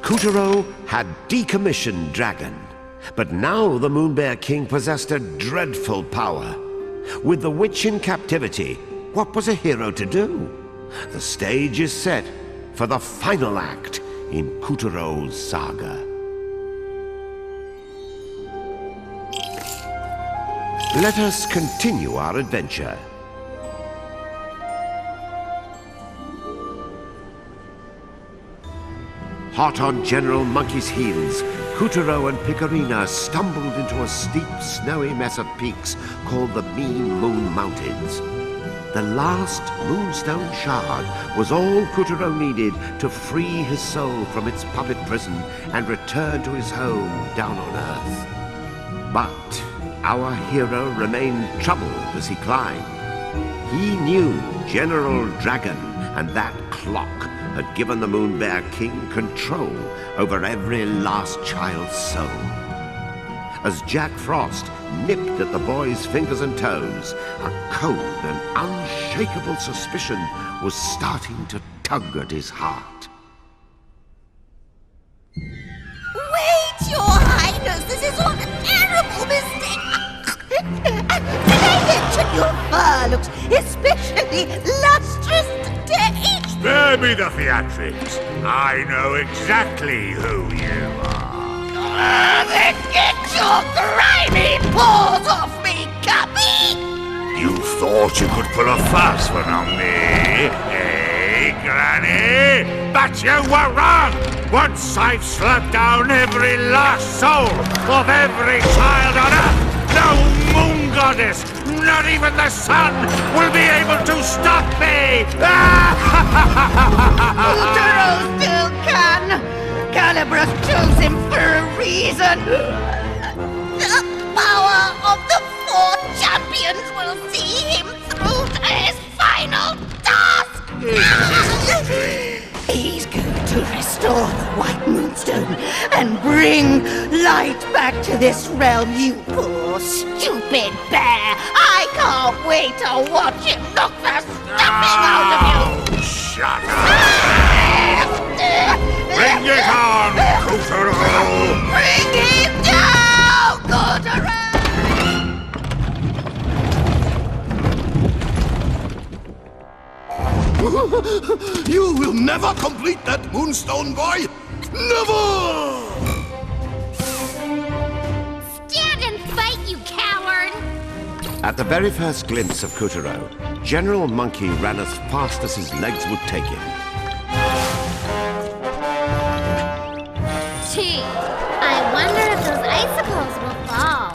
Kutaro had decommissioned Dragon, but now the Moonbear King possessed a dreadful power. With the witch in captivity, what was a hero to do? The stage is set for the final act in Kutaro's saga. Let us continue our adventure. Hot on General Monkey's heels, Kutaro and Picarina stumbled into a steep, snowy mess of peaks called the Mean Moon Mountains. The last moonstone shard was all Kutaro needed to free his soul from its puppet prison and return to his home down on Earth. But our hero remained troubled as he climbed. He knew General Dragon and that clock had given the Moonbear King control over every last child's soul. As Jack Frost nipped at the boy's fingers and toes, a cold and unshakable suspicion was starting to tug at his heart. Wait, Your Highness! This is all a terrible mistake! Did I mention your fur looks especially lustrous today? Spare me the theatrics. I know exactly who you are. Then get your grimy paws off me, Guppy! You thought you could pull a fast one on me, eh, Granny? But you were wrong! Once I've slapped down every last soul of every child on Earth, no moon goddess, not even the sun, will be able to stop me! Kutaro still can! Calibros chose him for a reason! The power of the four champions will see him through to his final task! He's going to restore the White Moonstone and bring light back to this realm, you poor, stupid bear! I can't wait to watch him knock the stuffing out of you! Shut up! Bring it on, Kutaro! Bring him down, Kutaro! You will never complete that Moonstone, boy! Never! Stand and fight, you coward! At the very first glimpse of Kutaro, General Monkey ran as fast as his legs would take him. Gee, I wonder if those icicles will fall.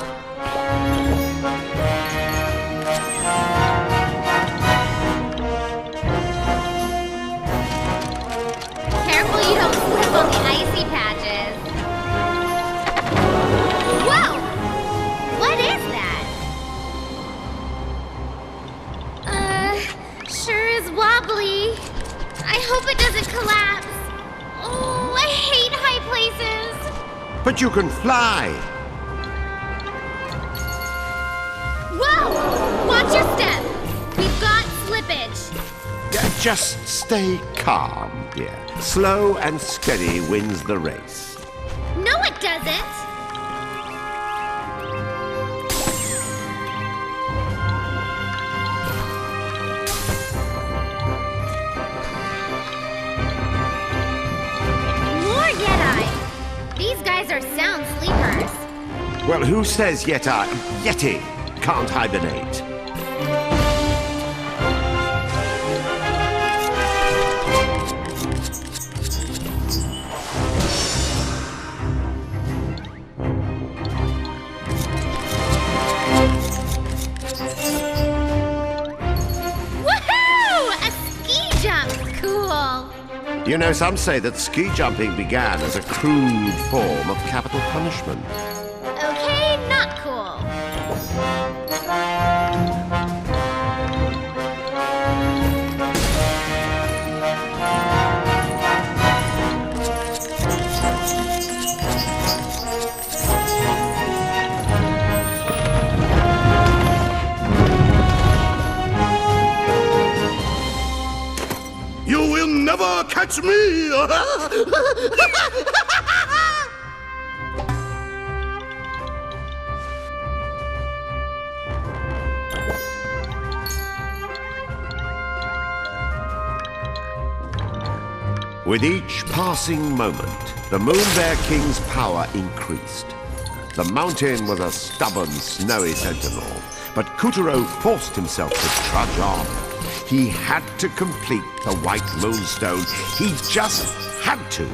Careful you don't slip on the icy patches. Whoa! What is that? Sure is wobbly. I hope it doesn't collapse. Oh, I hate high places. But you can fly! Whoa! Watch your step. We've got slippage. Just stay calm, dear. Slow and steady wins the race. No, it doesn't. More Yeti. These guys are sound sleepers. Well, who says Yeti can't hibernate? You know, some say that ski jumping began as a crude form of capital punishment. Okay, not cool. You will never never catch me! With each passing moment, the Moon Bear King's power increased. The mountain was a stubborn, snowy sentinel, but Kuturo forced himself to trudge on. He had to complete the White Moonstone. He just had to.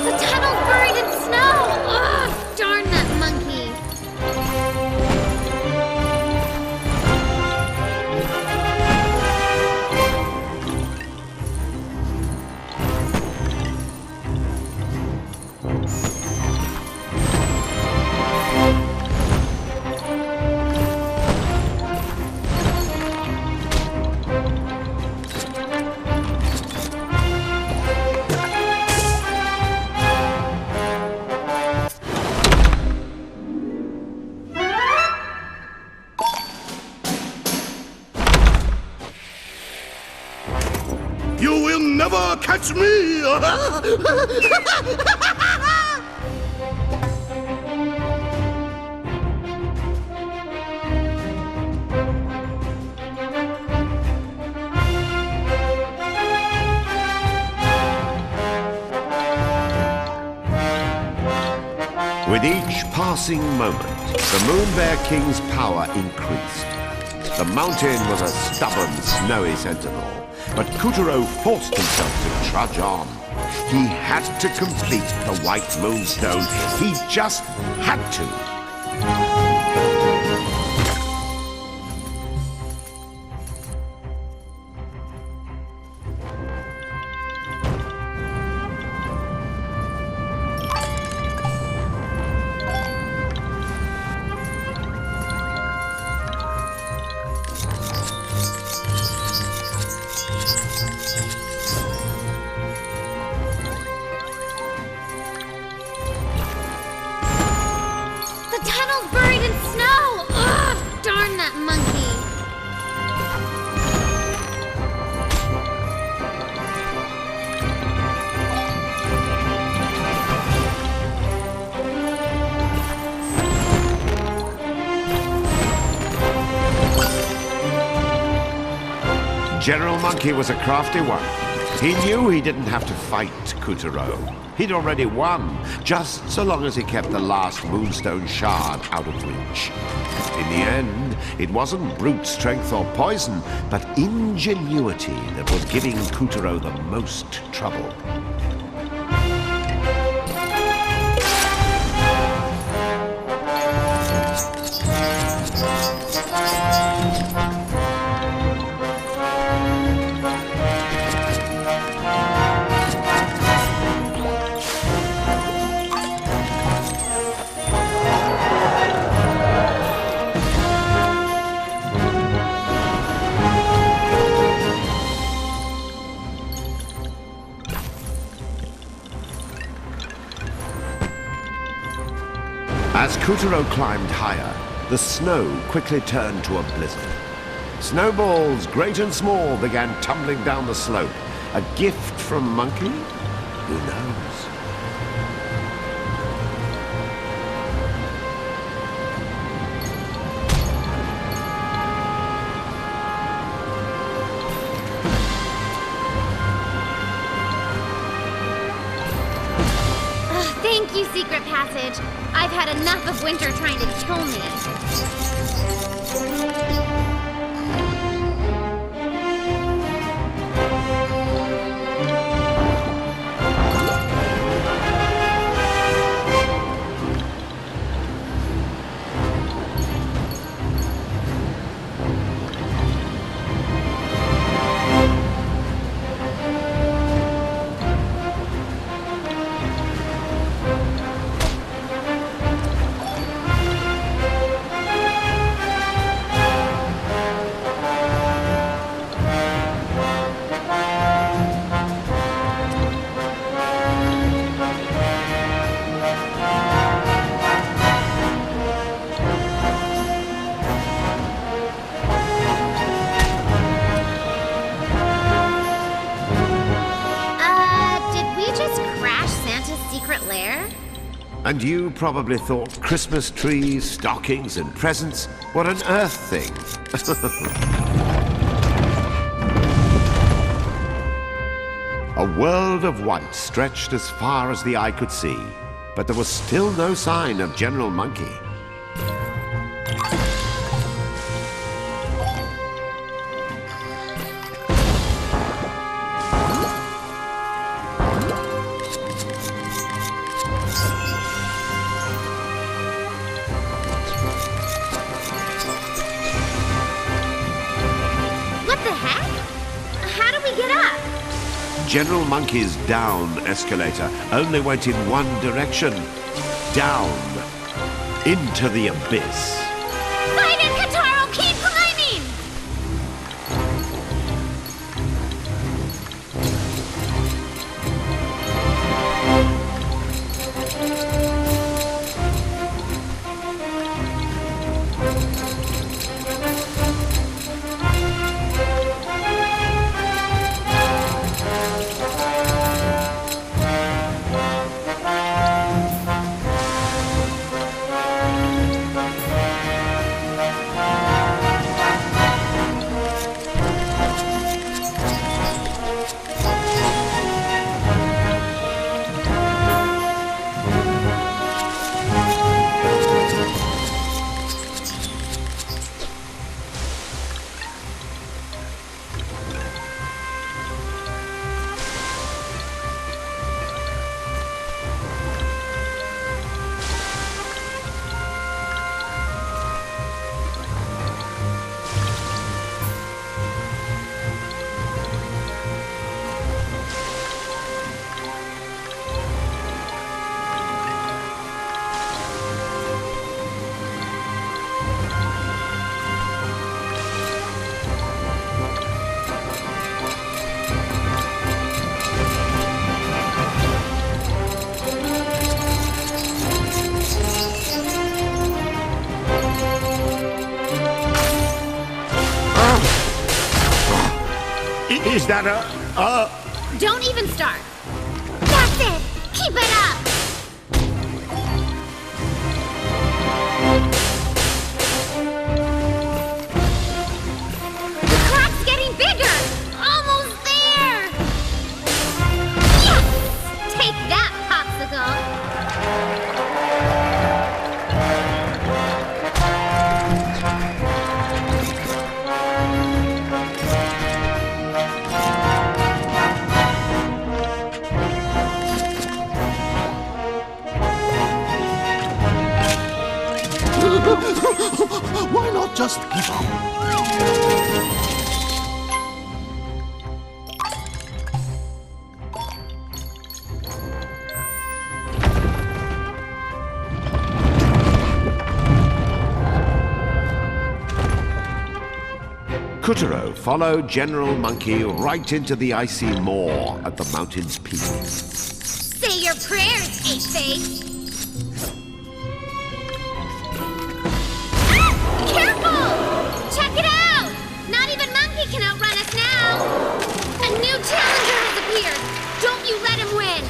The tunnel's buried in snow! Ugh, darn that monkey. You will never catch me! With each passing moment, the Moon Bear King's power increased. The mountain was a stubborn, snowy sentinel, but Kuturo forced himself to trudge on. He had to complete the White Moonstone. He just had to. The tunnel's buried in snow! Ugh, darn that monkey. General Monkey was a crafty one. He knew he didn't have to fight Kuturo. He'd already won, just so long as he kept the last Moonstone shard out of reach. In the end, it wasn't brute strength or poison, but ingenuity that was giving Kuturo the most trouble. As Kuturo climbed higher, the snow quickly turned to a blizzard. Snowballs, great and small, began tumbling down the slope. A gift from Monkey? Who knows? Thank you, Secret Passage. I've had enough of winter trying to kill me. And you probably thought Christmas trees, stockings, and presents were an Earth thing. A world of white stretched as far as the eye could see, but there was still no sign of General Monkey. What the heck? How do we get up? General Monkey's down escalator only went in one direction. Down. Into the abyss. Fight it, Kataro! Keep climbing! Is that Don't even start. That's it! Keep it up! The crack's getting bigger! Almost there! Yes! Take that, popsicle! Why not just give up? Kutaro followed General Monkey right into the icy maw at the mountain's peak. Say your prayers, Eight-Face! Careful! Check it out! Not even Monkey can outrun us now! A new challenger has appeared! Don't you let him win!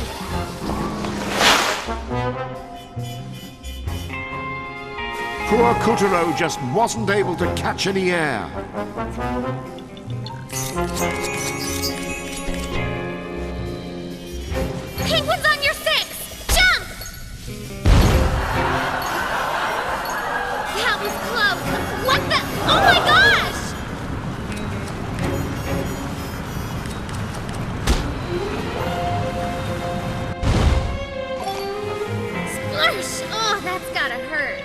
Poor Kutaro just wasn't able to catch any air. Penguin's on your six! Jump! That was close! What the? Oh my gosh! Splursh! Oh, that's gotta hurt.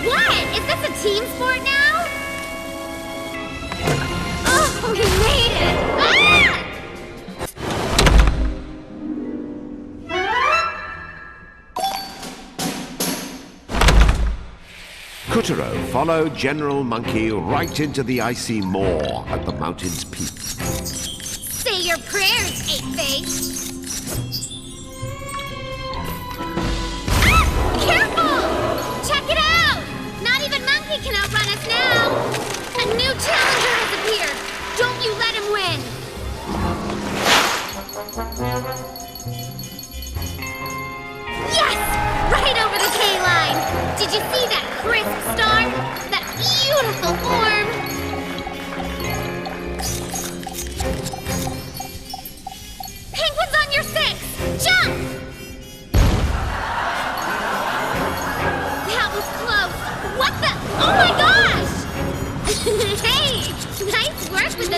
What? Is this a team sport now? Oh, he made it! Ah! Kutaro followed General Monkey right into the icy maw at the mountain's peak. Say your prayers, Eight-Face!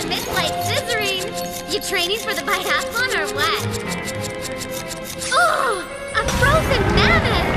with this light scissoring. You training for the biathlon or what? Oh, a frozen mammoth!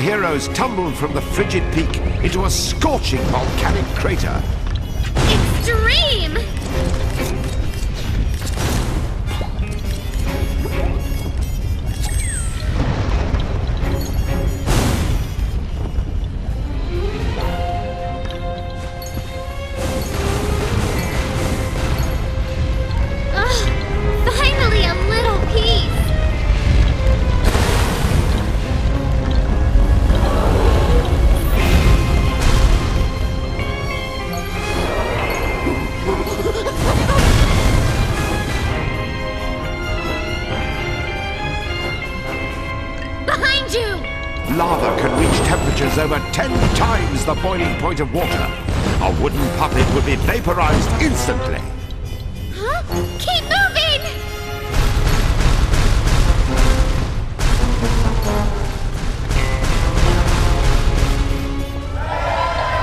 Heroes tumbled from the frigid peak into a scorching volcanic crater. Extreme! Finally a little peace! Lava can reach temperatures over 10 times the boiling point of water. A wooden puppet would be vaporized instantly. Huh? Keep moving!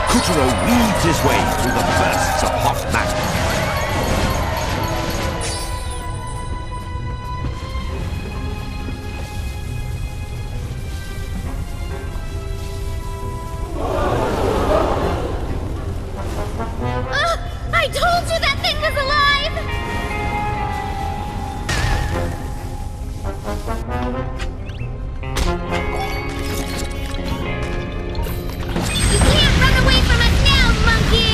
Kutaro weaves his way through the bursts of hot magma. I told you that thing was alive! You can't run away from us now, monkey!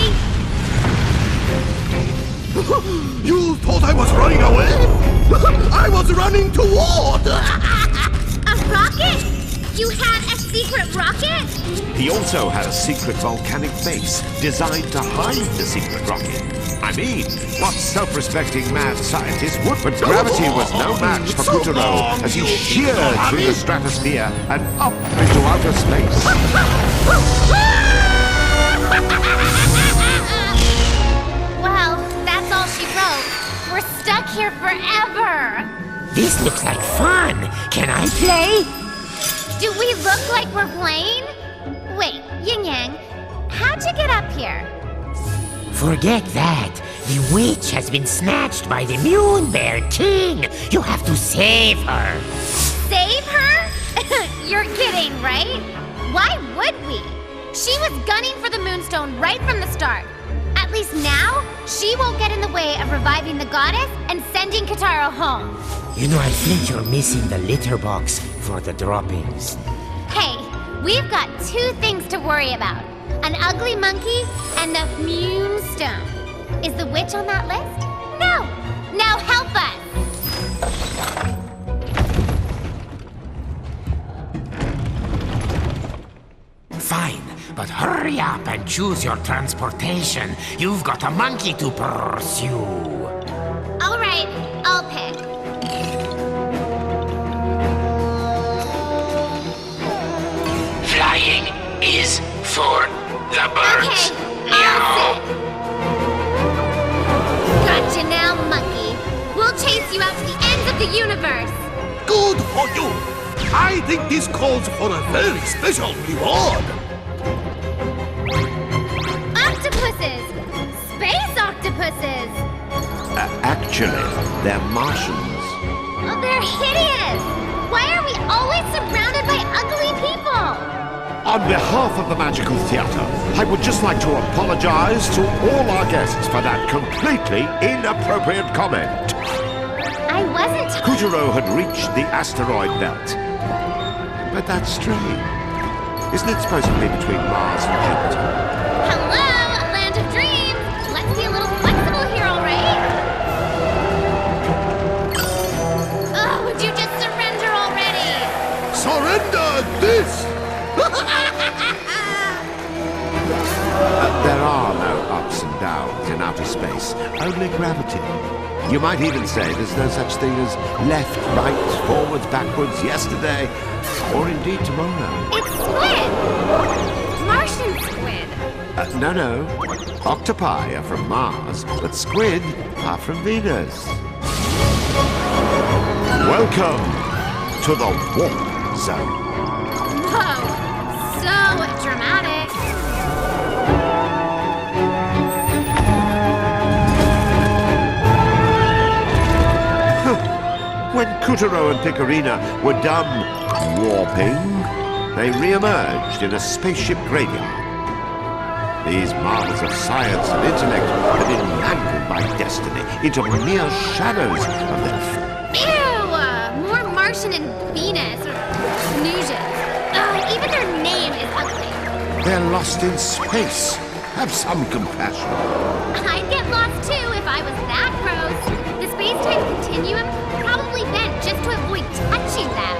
You thought I was running away? I was running toward! A rocket? You had a secret rocket? He also had a secret volcanic base designed to hide the secret rocket. I mean, what self-respecting mad scientist would? But gravity was no match for Kutaro as he sheared through the stratosphere and up into outer space. Well, that's all she wrote. We're stuck here forever. This looks like fun. Can I play? Do we look like we're playing? Wait, Yin Yang, how'd you get up here? Forget that. The witch has been snatched by the Moon Bear King. You have to save her. Save her? You're kidding, right? Why would we? She was gunning for the Moonstone right from the start. At least now, she won't get in the way of reviving the goddess and sending Kutaro home. You know, I think you're missing the litter box for the droppings. Hey, we've got two things to worry about. An ugly monkey and the Moonstone. Is the witch on that list? No! Now help us! Fine, but hurry up and choose your transportation. You've got a monkey to pursue. All right, I'll pick. Flying is for the birds. Okay, I'll sit. Gotcha now, monkey. We'll chase you out to the ends of the universe. Good for you! I think this calls for a very special reward. Octopuses! Space octopuses! Actually, they're Martians. Oh, they're hideous! Why are we always surrounded by ugly people? On behalf of the Magical Theatre, I would just like to apologize to all our guests for that completely inappropriate comment. I wasn't. Kuturo had reached the asteroid belt. But that's strange. Isn't it supposed to be between Mars and Jupiter? Hello, land of dreams. Let's be a little flexible here, all right? Oh, would you just surrender already? Surrender this! There are no ups and downs in outer space, only gravity. You might even say there's no such thing as left, right, forwards, backwards, yesterday, or indeed tomorrow. It's squid. Martian squid. No. Octopi are from Mars, but squid are from Venus. Welcome to the warp zone. Whoa, so dramatic. When Kuturo and Picorina were done warping, they re-emerged in a spaceship graveyard. These marvels of science and intellect had been mangled by destiny into mere shadows of their... Ew! More Martian and Venus, or Venusian. Oh, even their name is ugly. They're lost in space. Have some compassion. I'd get lost too if I was that gross. The space-time continuum probably bent just to avoid touching them.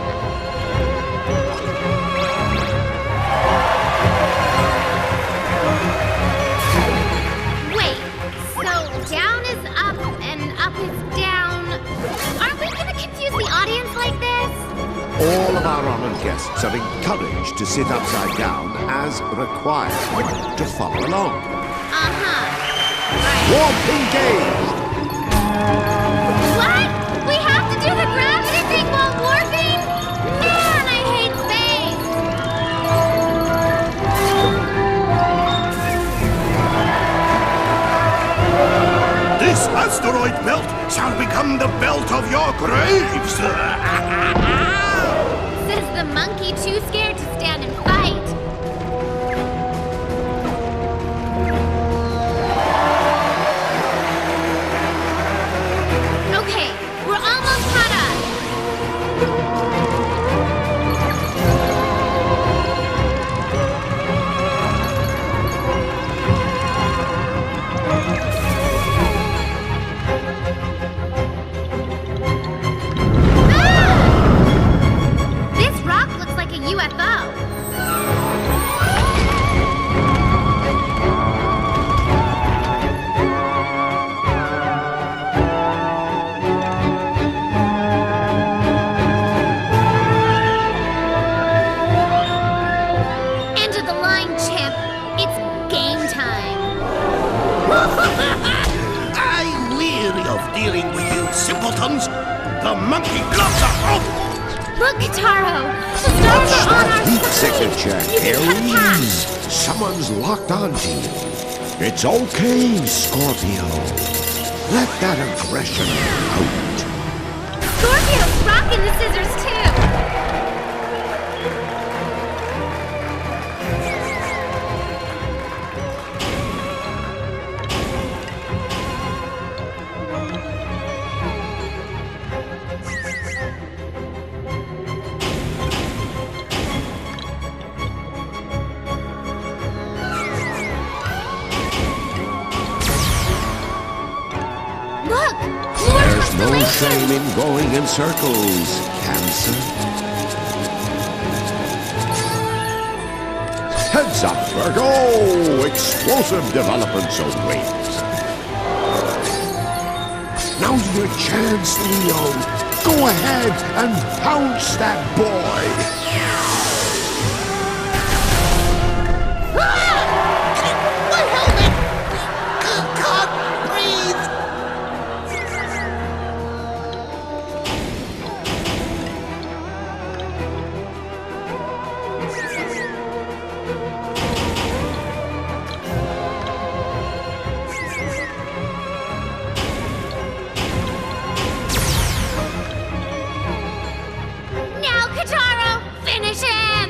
Wait, so down is up and up is down. Aren't we gonna confuse the audience like this? All of our honored guests are encouraged to sit upside down as required to follow along. Right. Warp engaged! What? We have to do the gravity thing while warping? Man, I hate space! This asteroid belt shall become the belt of your graves! Says the monkey too scared to stand and fight. Okay, we're almost caught up. Ah! This rock looks like a UFO. End of the line, champ. It's game time. I'm weary of dealing with you simpletons. The monkey gloves are off! Look, Taro. The stars are on our Heat side. signature, You can cut past. Aries. Someone's locked onto you. It's okay, Scorpio. Let that aggression out. Scorpio's rocking the scissors too. Look, more There's no constellations. shame in going in circles, Cancer. Heads up, Virgo! Explosive developments await. Now's your chance, Leo. Go ahead and pounce that boy. My helmet! Can't breathe! Now, Kataro, finish him!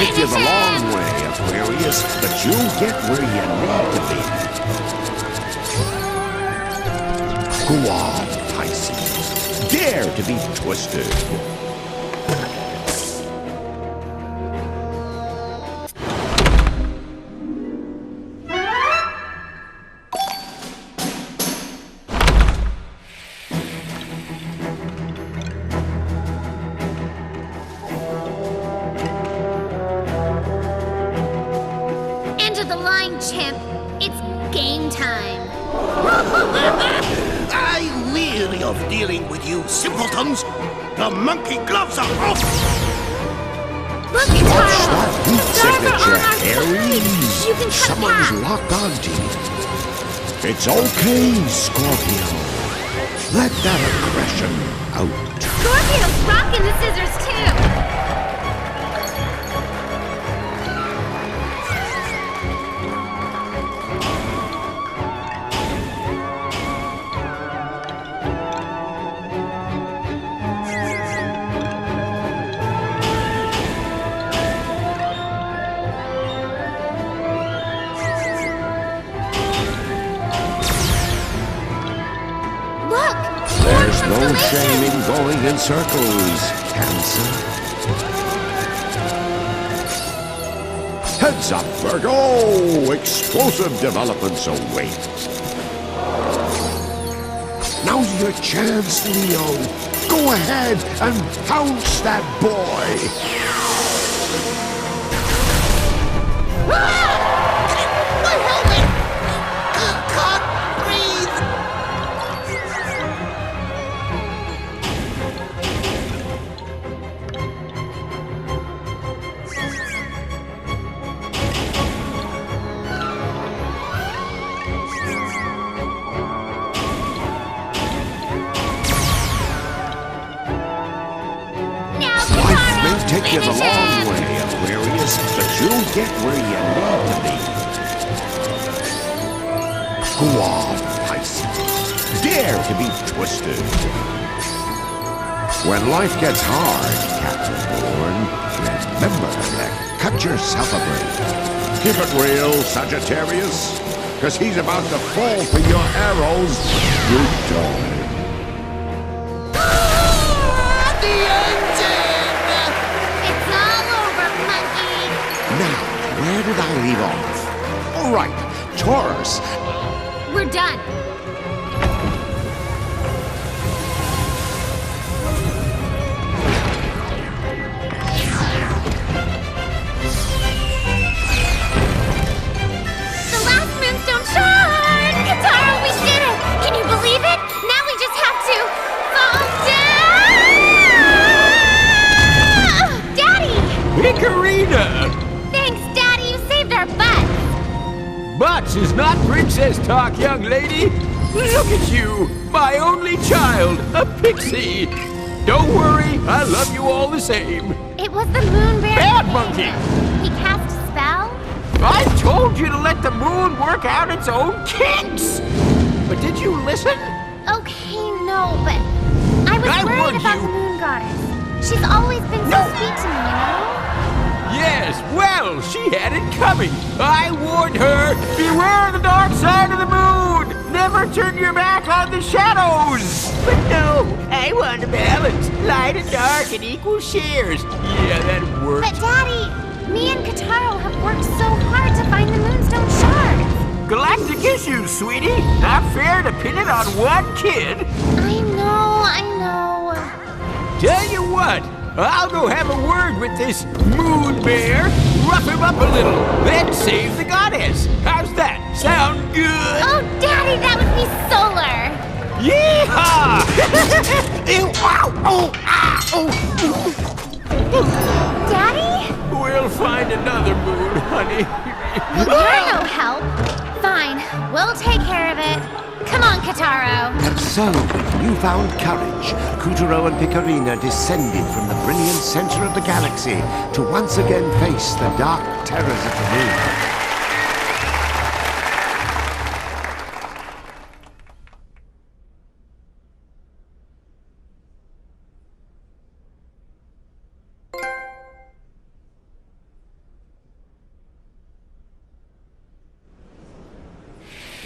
take you the Finish long him! way, Aquarius, but you'll get where you need to be. Go on, Pisces. Dare to be twisted. Enter the line, chimp. It's game time. I'm weary of dealing with you simpletons. The monkey gloves are off. Look, Watch Carl! that heat Stars are signature, on our side. Aries. You can cut Someone's back. locked onto you. It's okay, Scorpio. Let that aggression out. Scorpio's rocking the scissors, too. Look! There's more no constellations. shame in going in circles, Cancer. Heads up, Virgo! Explosive developments await. Now's your chance, Leo. Go ahead and pounce that boy. My helmet! Can't breathe! Now, Life may Katara, take you the finish long him. way, Aquarius, but you'll get where you need to be. Go on, Pisces. Dare to be twisted. When life gets hard, Capricorn, remember to cut yourself a break. Keep it real, Sagittarius, because he's about to fall for your arrows. Good time. The engine! It's all over, monkey. Now, where did I leave off? All right, Taurus. We're done. The last moonstone shard! Katara, we did it! Can you believe it? Now we just have to fall down! Daddy! Picarina! Thanks, Daddy. You saved our butts. Butts is not princess talk, young lady. Look at you, my only child, a pixie. Don't worry, I love you all the same. It was the moon bear. Bad monkey! He cast a spell? I told you to let the moon work out its own kinks. But did you listen? Okay, no, but I was I worried warned about you. the moon goddess. She's always been so sweet to me, you know? Yes, well, she had it coming. I warned her, beware the dark side of the moon. Never turn your back on the shadows. But no, I want a balance. Light and dark in equal shares. Yeah, that worked. But Daddy, me and Kataro have worked so hard to find the moonstone shards. Galactic issues, sweetie. Not fair to pin it on one kid. I know. Tell you what, I'll go have a word with this moon bear, rough him up a little, then save the goddess. How's that? Sound good? Oh, Daddy, that would be solar. Yeehaw! Ew, ow, oh, ah, oh. Daddy? We'll find another moon, honey. You're no help. Fine, we'll take care of it. Come on, Kataro. And so, with newfound courage, Kutaro and Picarina descended from the brilliant center of the galaxy to once again face the dark terrors of the moon.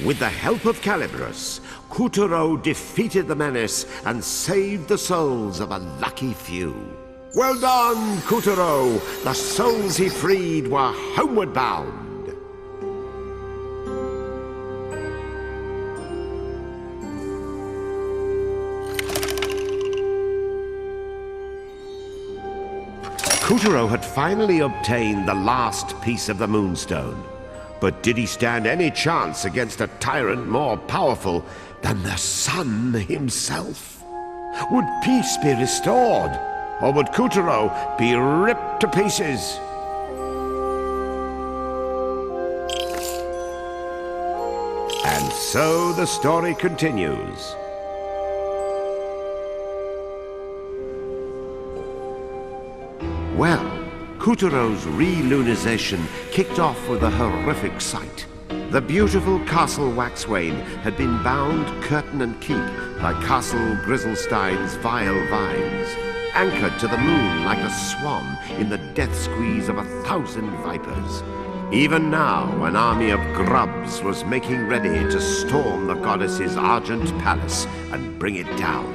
With the help of Calibros, Kuturo defeated the menace and saved the souls of a lucky few. Well done, Kuturo! The souls he freed were homeward bound. Kuturo had finally obtained the last piece of the Moonstone. But did he stand any chance against a tyrant more powerful than the sun himself? Would peace be restored? Or would Kuturo be ripped to pieces? And so the story continues. Well, Kuturo's re-lunization kicked off with a horrific sight. The beautiful Castle Waxwayne had been bound curtain and keep by Castle Grizzlestein's vile vines, anchored to the moon like a swan in the death squeeze of 1,000 vipers. Even now, an army of grubs was making ready to storm the goddess's argent palace and bring it down.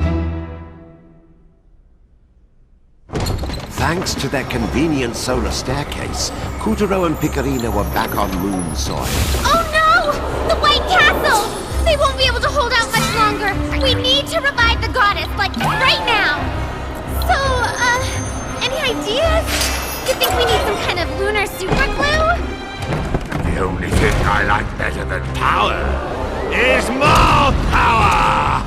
Thanks to their convenient solar staircase, Kuturo and Picarina were back on moon soil. Oh no! The White Castle! They won't be able to hold out much longer. We need to revive the goddess, like right now. So, any ideas? You think we need some kind of lunar super glue? The only thing I like better than power is more power!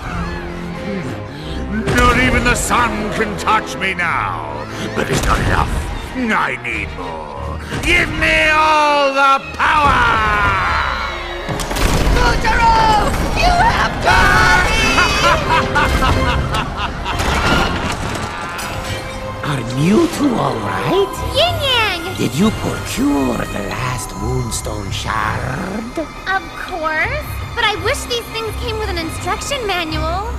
Not even the sun can touch me now. But it's not enough. I need more. Give me all the power! Kuturo! You have done Are you two all right? Yin Yang! Did you procure the last Moonstone shard? Of course. But I wish these things came with an instruction manual.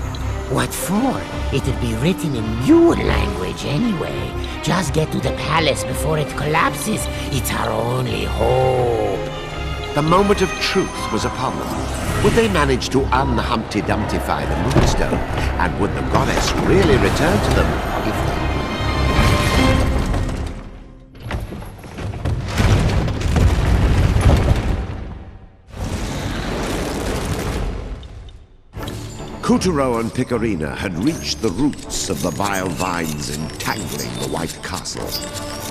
What for? It'll be written in Mune language anyway. Just get to the palace before it collapses. It's our only hope. The moment of truth was upon them. Would they manage to un-Humpty Dumptify the Moonstone? And would the goddess really return to them if they... Kuturo and Picarina had reached the roots of the vile vines entangling the White Castle.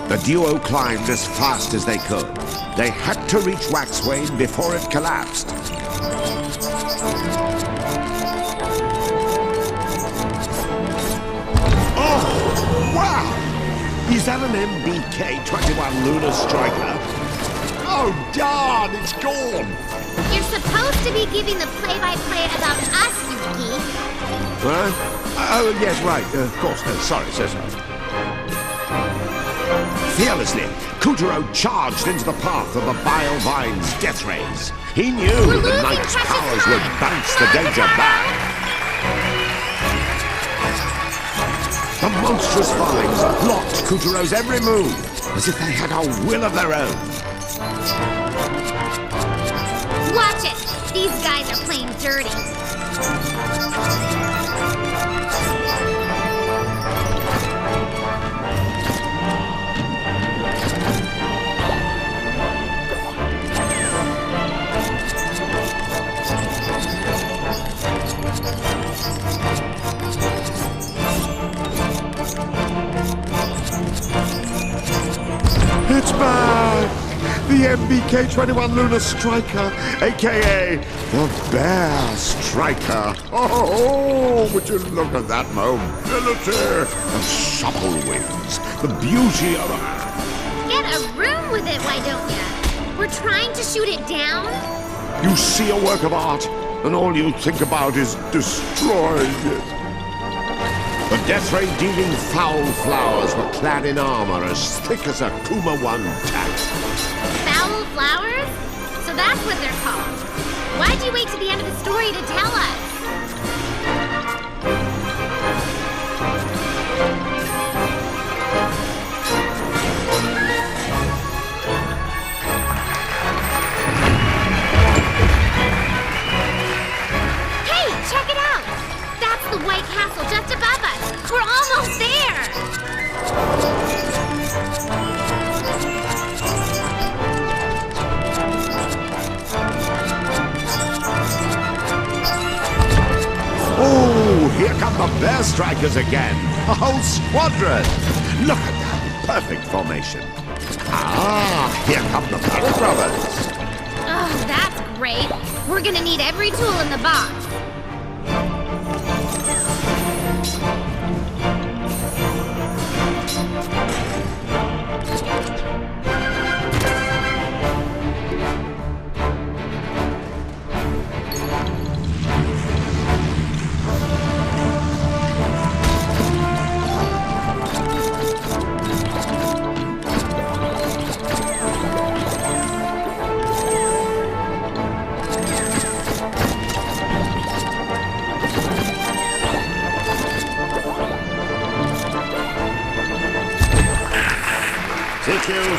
The duo climbed as fast as they could. They had to reach Waxwayne before it collapsed. Oh, wow! Is that an MBK-21 Lunar Striker? Oh, darn, it's gone! You're supposed to be giving the play-by-play about us, you geek. What? Oh, yes, right. Of course. Sorry, so sorry. Fearlessly, Kuturo charged into the path of the vile vine's death rays. He knew the knight's powers would bounce the danger back. The monstrous vines blocked Kuturo's every move, as if they had a will of their own. Watch it! These guys are playing dirty. It's back! The MBK-21 Lunar Striker, a.k.a. the Bear Striker. Oh, would you look at that mobility, the supple wings, the beauty of it. Get a room with it, why don't ya? We're trying to shoot it down. You see a work of art, and all you think about is destroying it. The death ray dealing foul flowers were clad in armor as thick as a Kuma 1 tack. Foul flowers? So that's what they're called. Why'd you wait to the end of the story to tell us? The Bear Strikers again! A whole squadron! Look at that! Perfect formation. Ah, here come the Parrot Brothers! Oh, that's great. We're gonna need every tool in the box.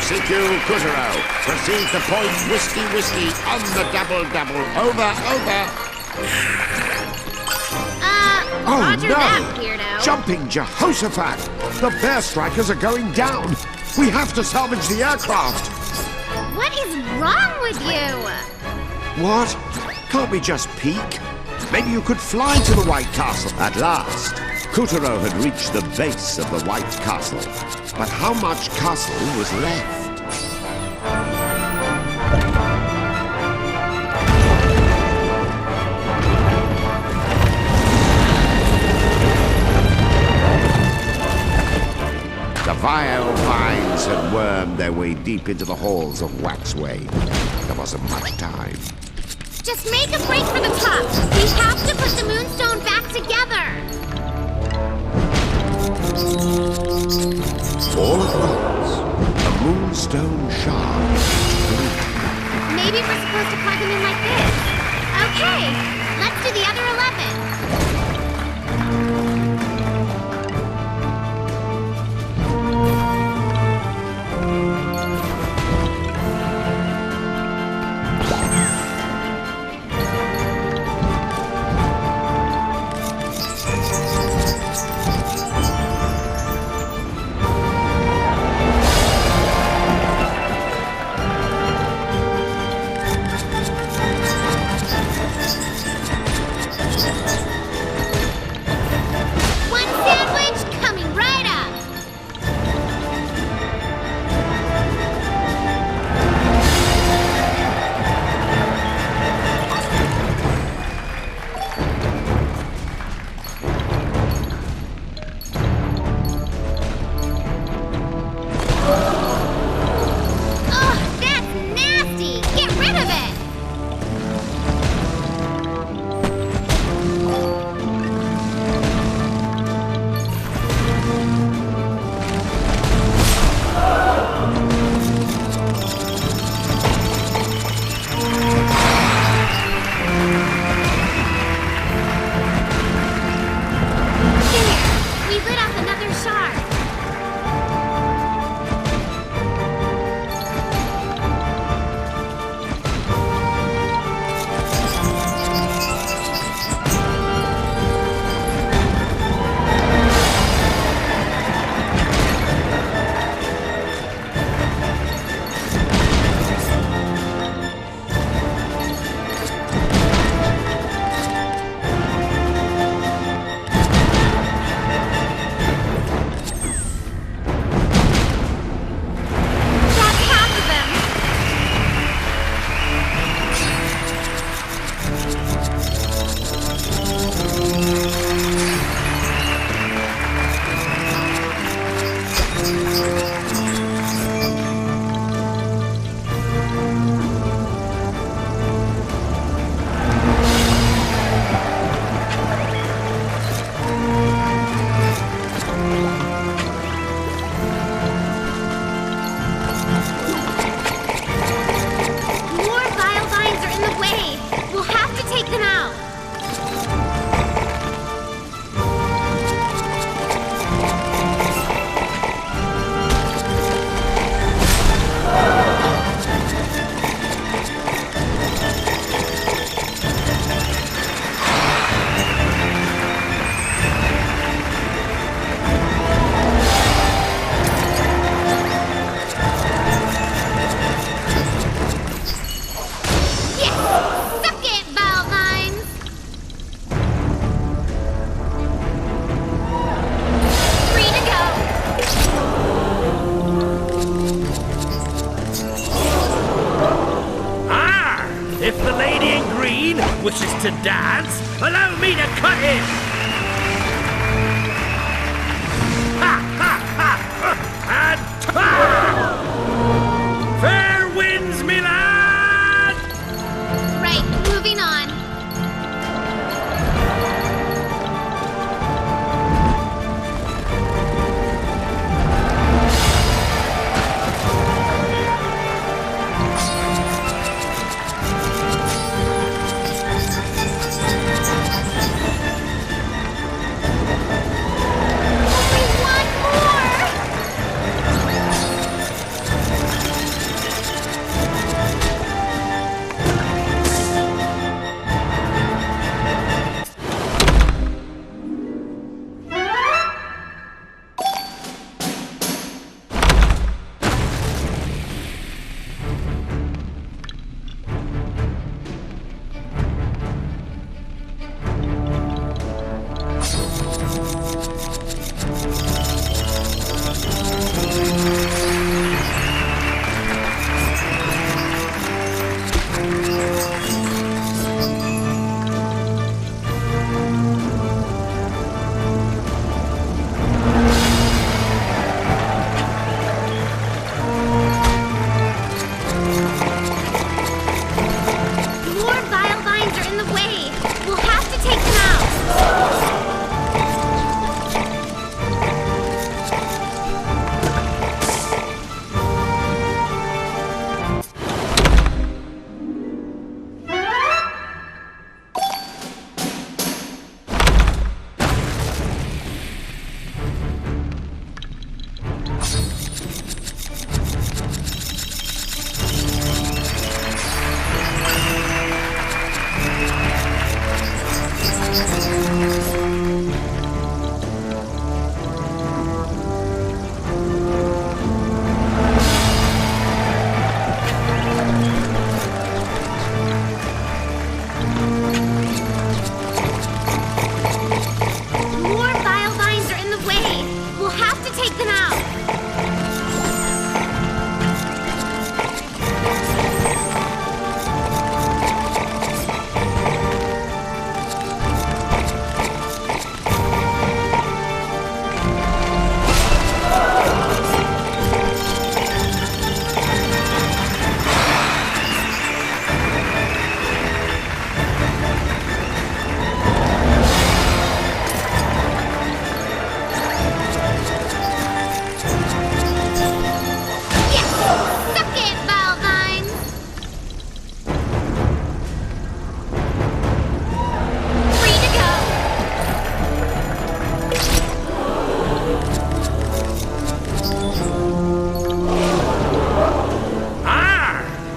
CQ, Kutaro. Proceed to point Whiskey on the double. Over. Roger no! that, weirdo. Jumping Jehoshaphat! The Bear Strikers are going down! We have to salvage the aircraft! What is wrong with you? What? Can't we just peek? Maybe you could fly to the White Castle. At last, Kutaro had reached the base of the White Castle. But how much castle was left? The vile vines had wormed their way deep into the halls of Waxway. There wasn't much time. Just make a break for the top. We have to put the Moonstone back together. All at once, a moonstone shard. Maybe we're supposed to plug them in like this. Okay, let's do the other 11. if the lady in green wishes to dance, allow me to cut in! Ha ha ha! And fair winds, me lad! Right, moving on.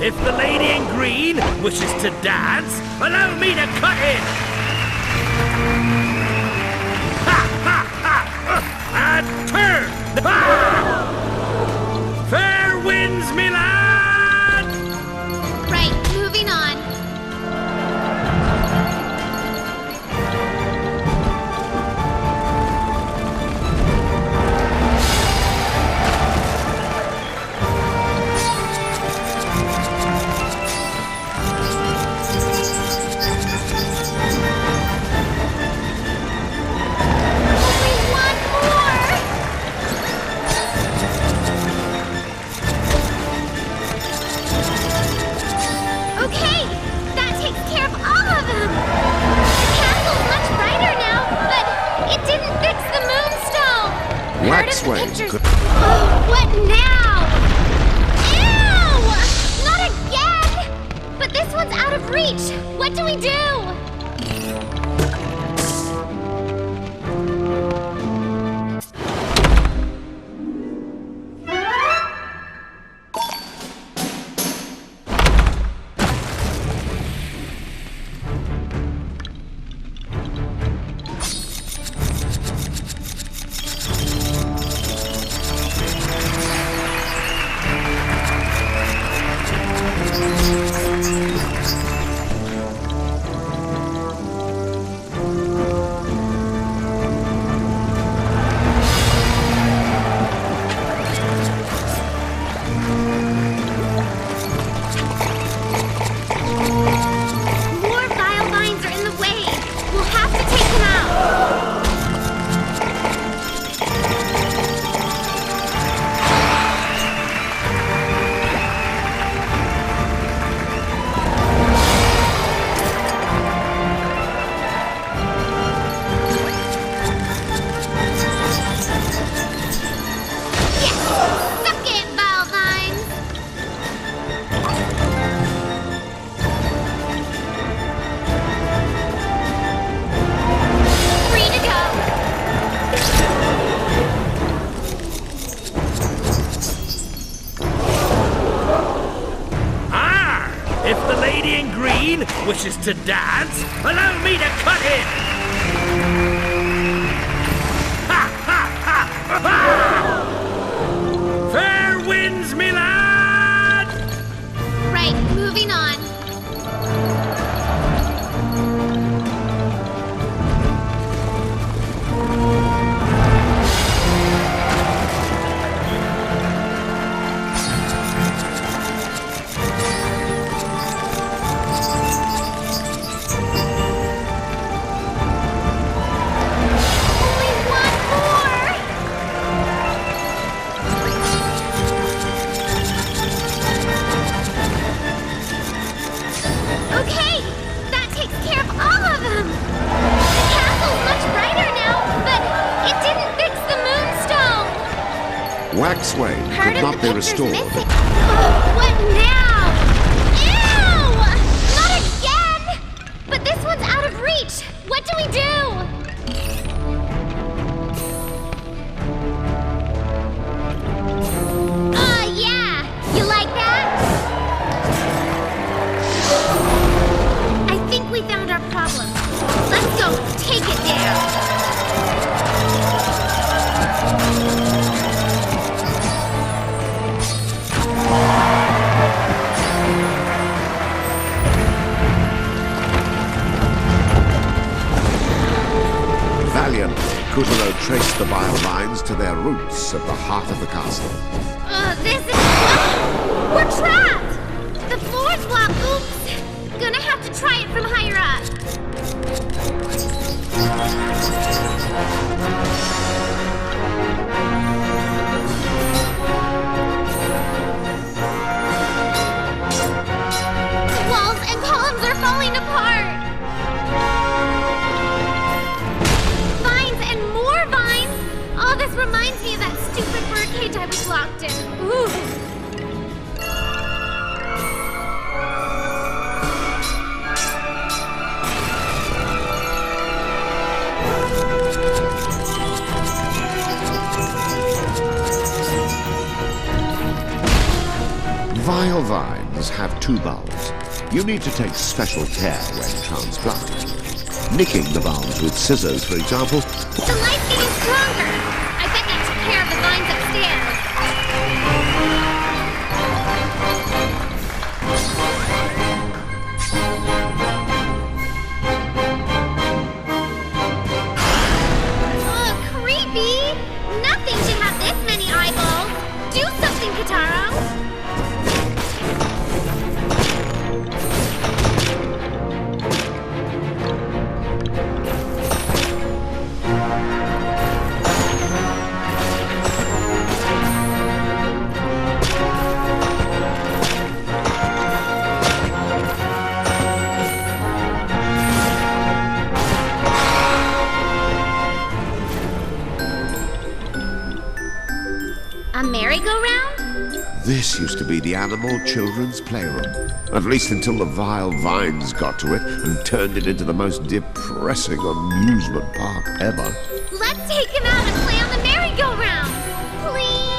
If the lady in green wishes to dance, allow me to cut in! Ha ha ha! And turn! Ha! Fair winds, me lad! Right, moving on. Wax way. Oh, what now? Ew! Not again! But this one's out of reach. What do we do? If the lady in green wishes to dance, allow me to cut in! Ha ha ha ha! Fair winds, me lad! Right, moving on. Only one more! Okay, that takes care of all of them. The castle's much brighter now, but it didn't fix the moonstone. Waxway Part could of not the be picture's restored. missing. What now? Ew! Not again! But this one's out of reach. What do we do? Yeah! You like that? I think we found our problem. Let's go take it down. Valiantly, Kutaro traced the vile vines to their roots at the heart of the castle. This is... We're trapped! The floor's blocked. Oops. Gonna have to try it from higher up. The walls and columns are falling apart. Vines and more vines! Oh, this reminds me of that stupid birdcage I was locked in. Ooh. Vile vines have two bulbs. You need to take special care when transplanting. Nicking the bulbs with scissors, for example, The light's getting stronger. I bet that took care of the vines upstairs. Creepy! Nothing should have this many eyeballs. Do something, Kataro. A merry-go-round? this used to be the animal children's playroom. At least until the vile vines got to it and turned it into the most depressing amusement park ever. Let's take him out and play on the merry-go-round! Please?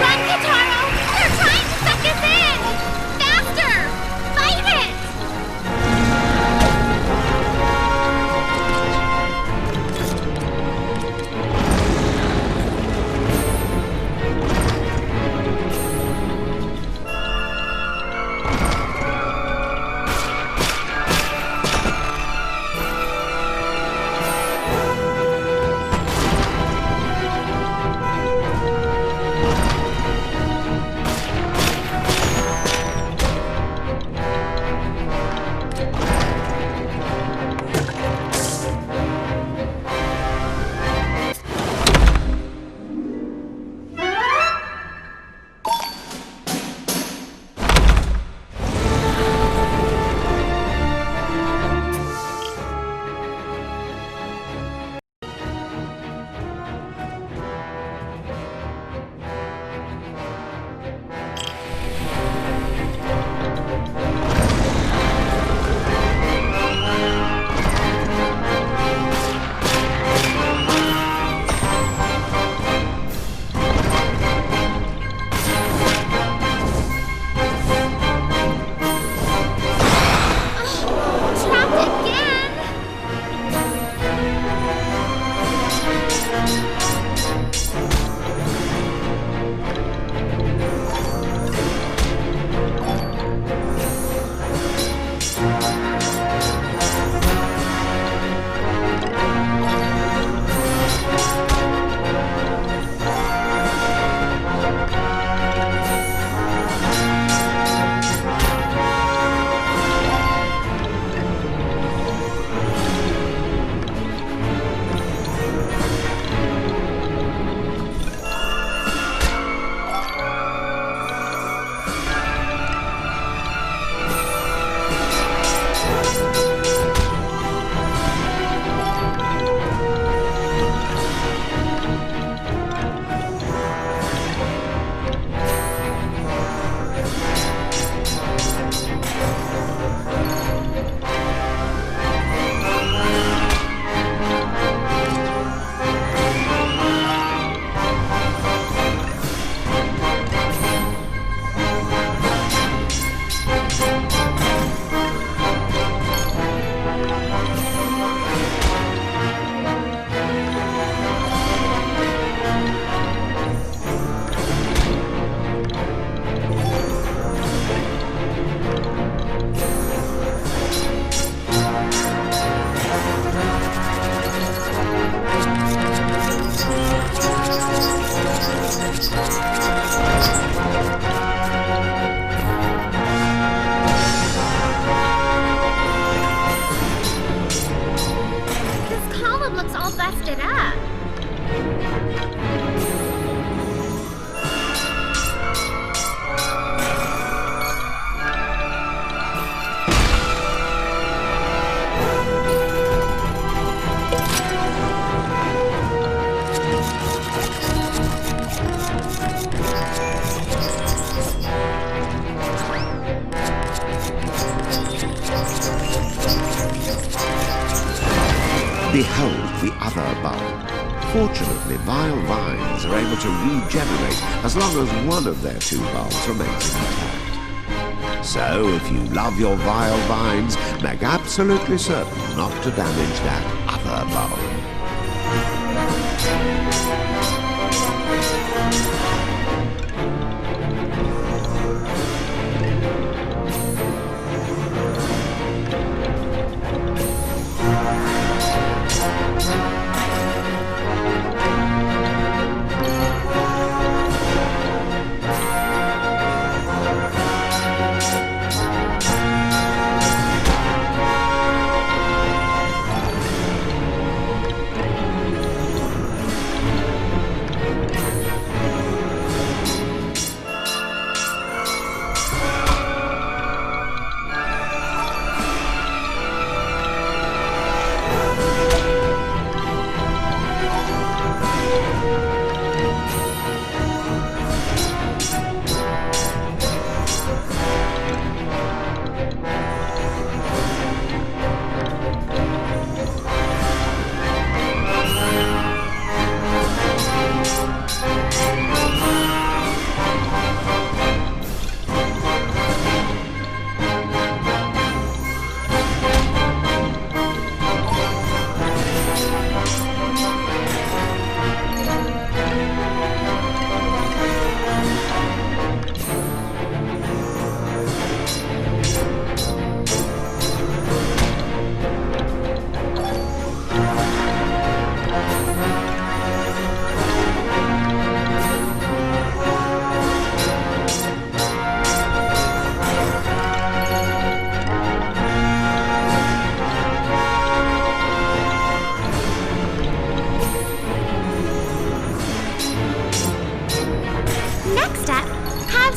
Run, Kataro! They're trying to suck us in! Faster! Fight it! behold the other bulb. Fortunately, vile vines are able to regenerate as long as one of their two bulbs remains intact. So, if you love your vile vines, make absolutely certain not to damage that other bulb.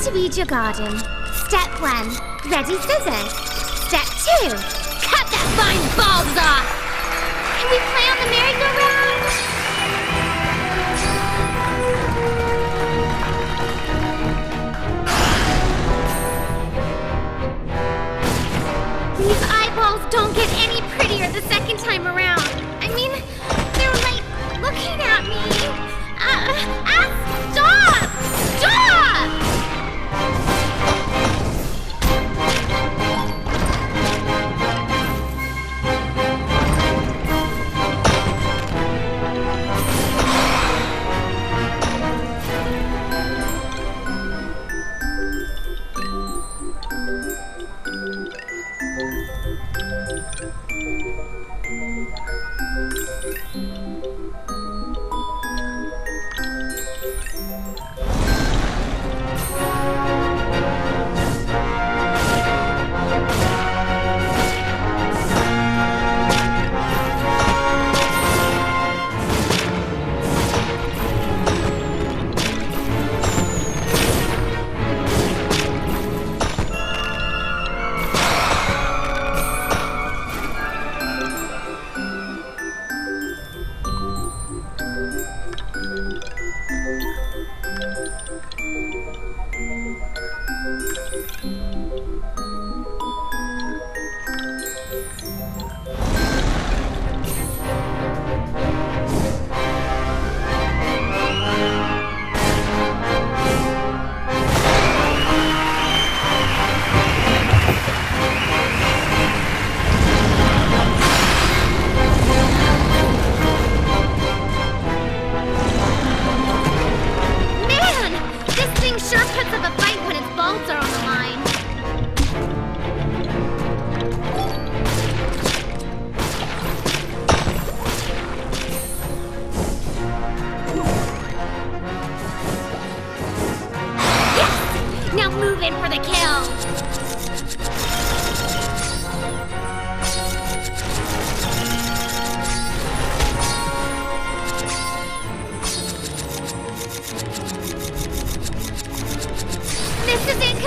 To weed your garden. Step 1, ready scissors. Step 2, cut that vine bulbs off. Can we play on the merry-go-round? These eyeballs don't get any prettier the second time around. I mean, they're like looking at me.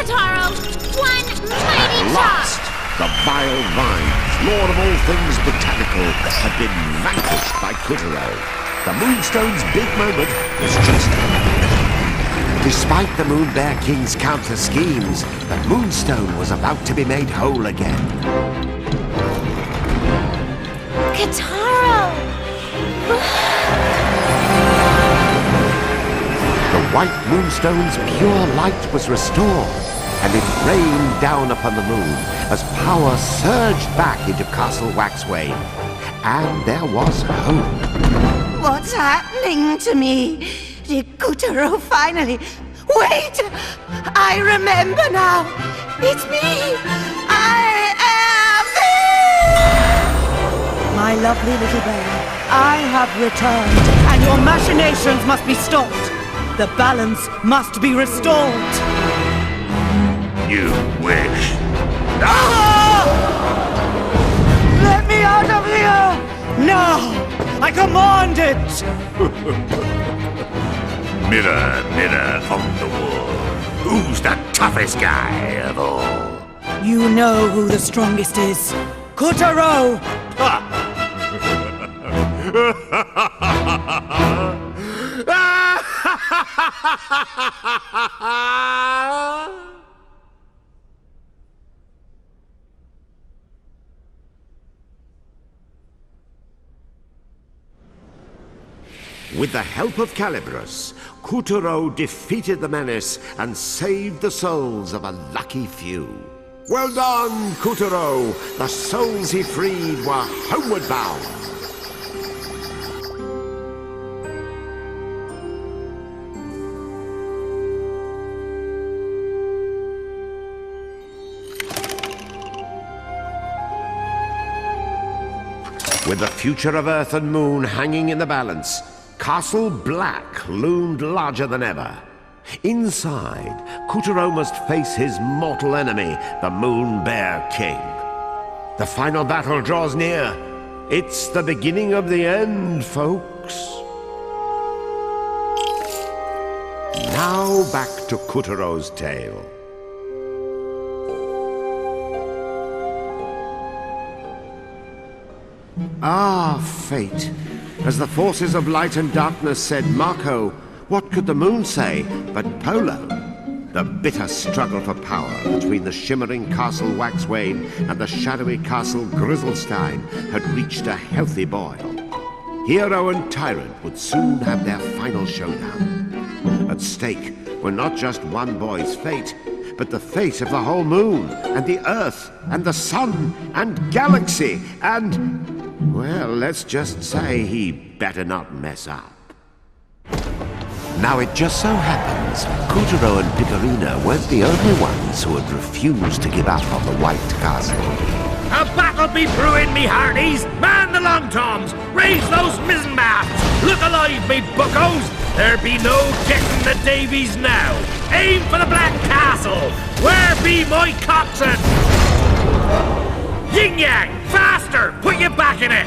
Stop! Stop! The vile vines, lord of all things botanical, had been vanquished by Kutaro. The Moonstone's big moment was just over. Despite the Moon Bear King's counter schemes, the Moonstone was about to be made whole again. Kutaro! White Moonstone's pure light was restored, and it rained down upon the moon as power surged back into Castle Waxway. And there was hope. What's happening to me? Did Kutaro finally... Wait! I remember now! It's me! I am me! My lovely little bear, I have returned, and your machinations must be stopped. The balance must be restored. You wish. Ah! Let me out of here! Now! I command it! Mirror, mirror on the wall, who's the toughest guy of all? You know who the strongest is. Kutaro! With the help of Calibros, Kutaro defeated the menace and saved the souls of a lucky few. Well done, Kutaro! The souls he freed were homeward bound. With the future of Earth and Moon hanging in the balance, Castle Black loomed larger than ever. Inside, Kutaro must face his mortal enemy, the Moon Bear King. The final battle draws near. It's the beginning of the end, folks. Now back to Kutaro's tale. Ah, fate. As the forces of light and darkness said, Marco, what could the moon say but Polo? The bitter struggle for power between the shimmering Castle Waxway and the shadowy Castle Grizzlestein had reached a healthy boil. Hero and tyrant would soon have their final showdown. At stake were not just one boy's fate, but the fate of the whole moon, and the Earth, and the sun, and galaxy, and... well, let's just say he better not mess up. Now it just so happens, Kutaro and Picarina weren't the only ones who had refused to give up on the White Castle. A battle be brewing, me hearties! Man the long toms! Raise those mizzen masts! Look alive, me buckos! There be no getting the Davies now! Aim for the Black Castle! Where be my coxswain? Yin Yang! Faster! Put your back in it!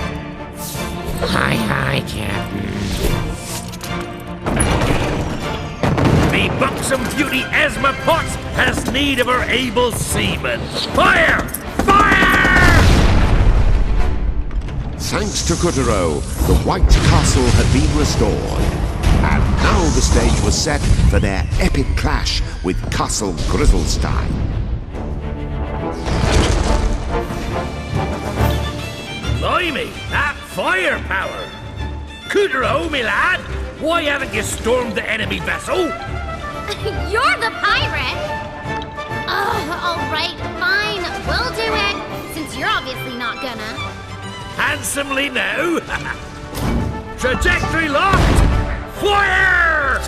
Aye, Captain. Me buxom beauty Esma Potts has need of her able seamen. Fire! Fire! Thanks to Kutaro, the White Castle had been restored. And now the stage was set for their epic clash with Castle Grizzlestein. Blimey, that firepower! Kutaro, me lad, why haven't you stormed the enemy vessel? You're the pirate! All right, fine. We'll do it, since you're obviously not gonna. Handsomely now. Trajectory locked! Fire!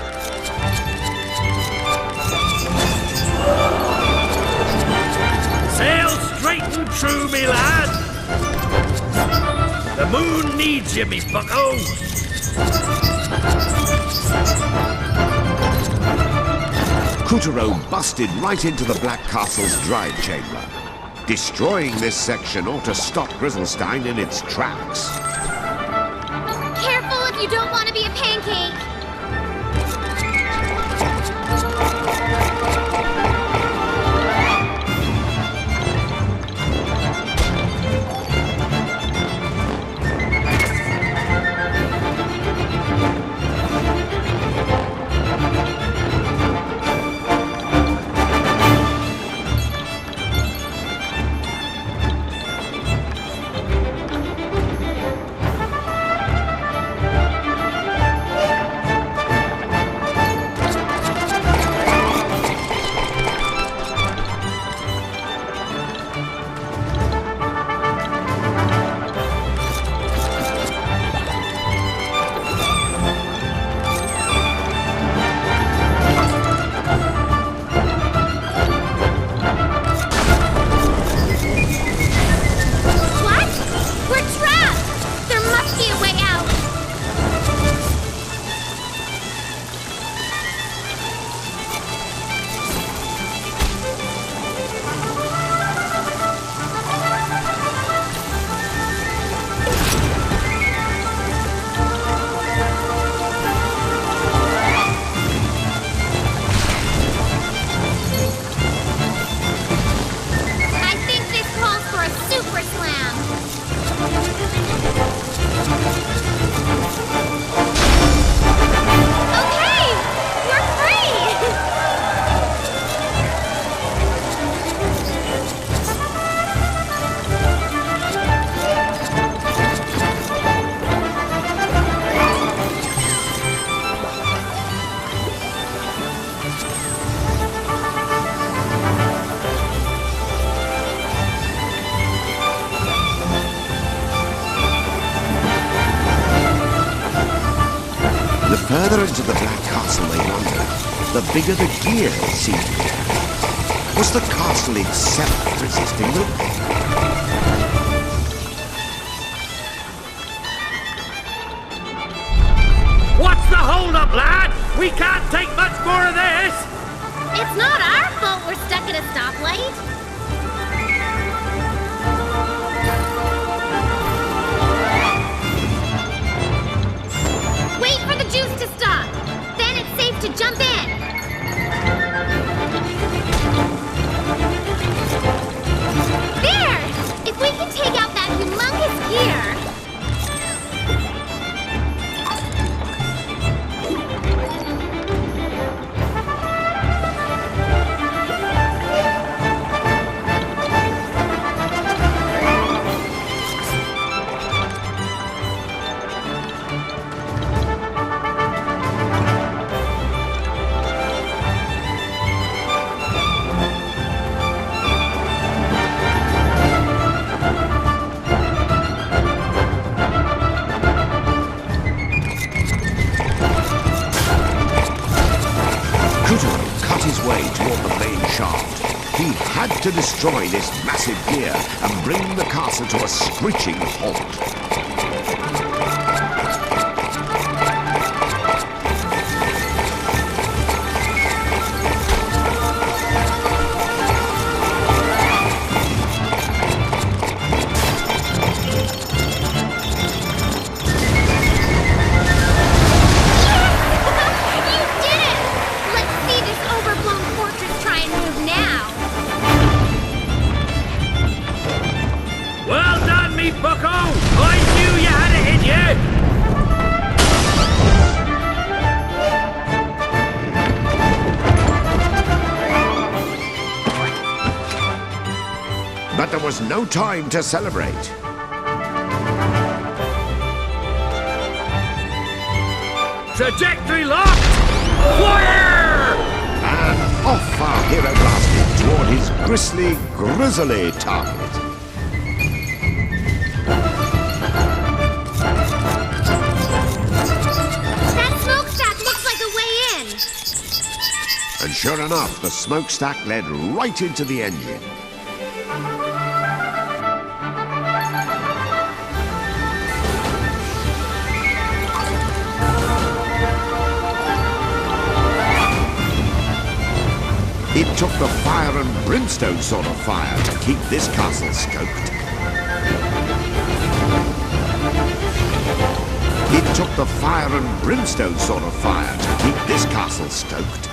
Sail straight and true, me lad. The moon needs you, me bucko. Kutaro busted right into the Black Castle's drive chamber. Destroying this section ought to stop Grizzlestein in its tracks. Careful if you don't want to be a pancake. further into the Black Castle they wandered, the bigger the gear seemed to get. Was the castle itself resisting them? What's the hold-up, lad? We can't take much more of this! It's not our fault we're stuck at a stoplight. Wait for the juice to stop. Then it's safe to jump in. There! If we can take out that humongous gear... He had to destroy this massive gear and bring the castle to a screeching halt. But there was no time to celebrate. Trajectory locked! Fire! And off our hero blasted toward his grisly target. That smokestack looks like a way in. And sure enough, the smokestack led right into the engine. It took the fire and brimstone sort of fire to keep this castle stoked. It took the fire and brimstone sort of fire to keep this castle stoked.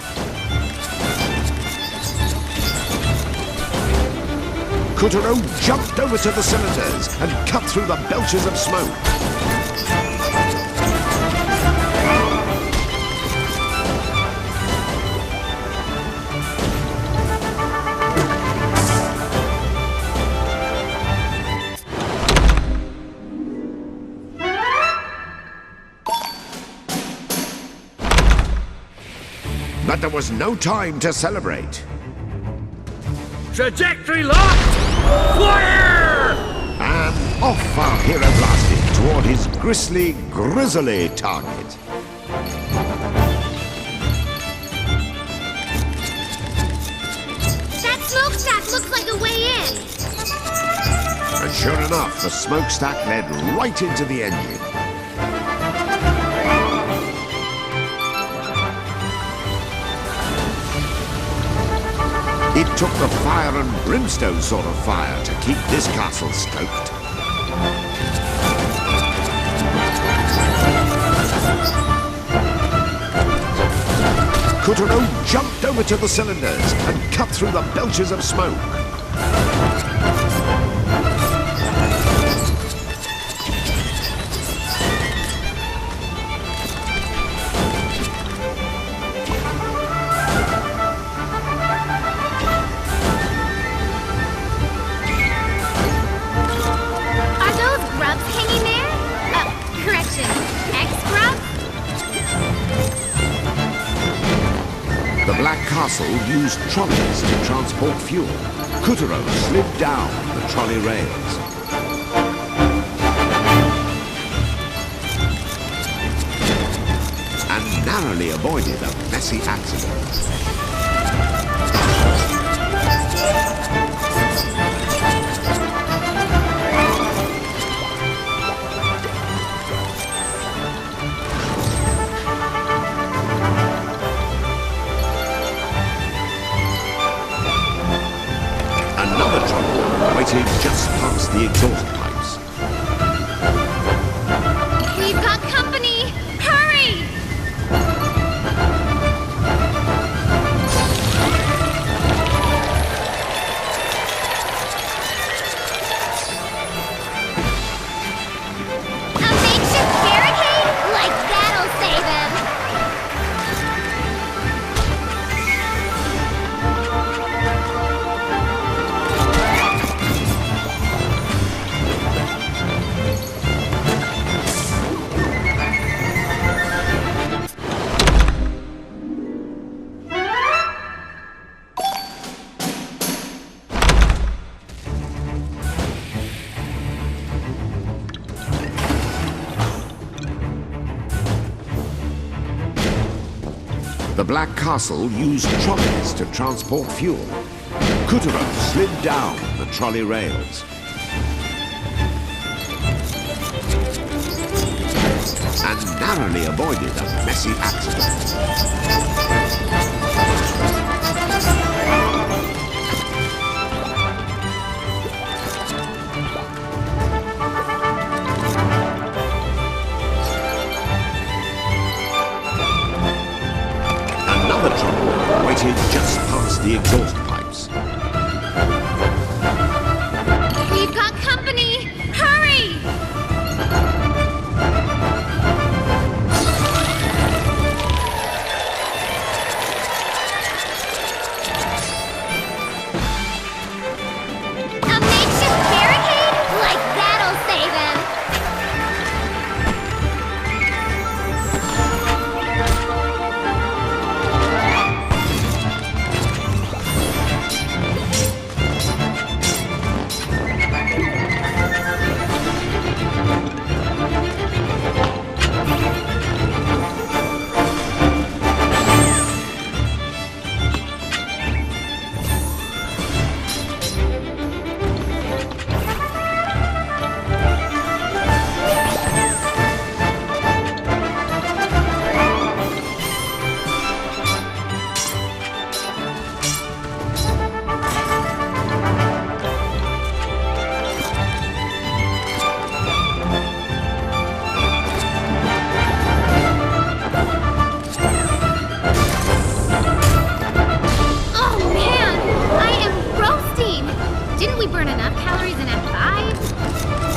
Kutaro jumped over to the cylinders and cut through the belches of smoke. But there was no time to celebrate. Trajectory locked! Fire! And off our hero blasted toward his grisly target. That smokestack looks like a way in. And sure enough, the smokestack led right into the engine. It took the fire and brimstone sort of fire to keep this castle stoked. Kutaro jumped over to the cylinders and cut through the belches of smoke. The Black Castle used trolleys to transport fuel. Kutaro slid down the trolley rails. And and narrowly avoided a messy accident. Another trolley waited just past the exhaust pipes. We've got company! Hurry! A makeshift barricade? Like that'll save him! The Black Castle used trolleys to transport fuel. Kuturo slid down the trolley rails. And narrowly avoided a messy accident. Another trolley waited just past the exhaust pipes. We've got company! Hurry! A makeshift barricade? Like that'll save him!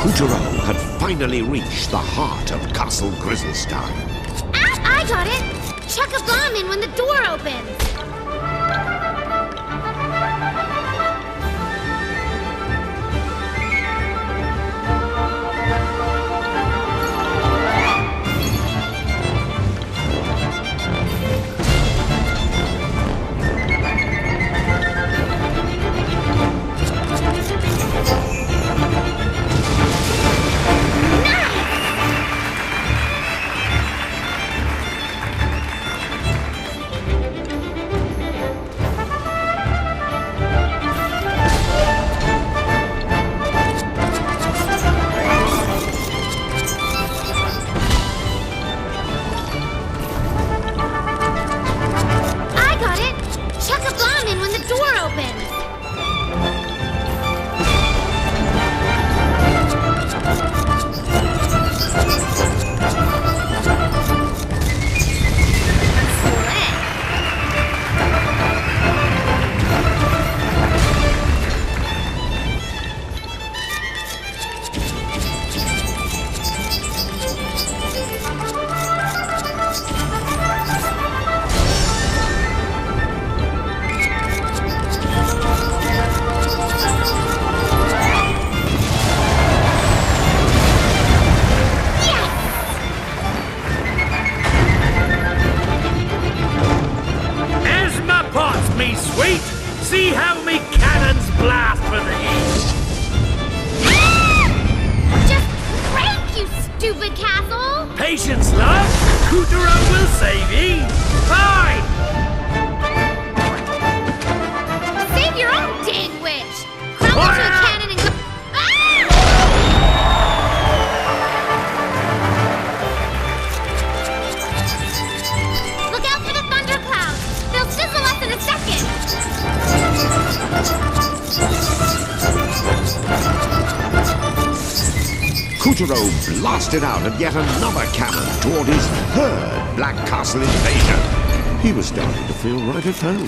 Kuturo had finally reached the heart of Castle Grizzlestein. I got it! Chuck a bomb in when the door opens! See how me cannons blast for thee! Just break, you stupid castle! Patience, love! Kuturo will I'll save ye! Aye! Save your own dang witch! Crumble to a cannon and go. Ah! Look out for the thunderclouds! They'll sizzle us in a second! Couturier blasted out of yet another cannon toward his third Black Castle invasion. He was starting to feel right at home.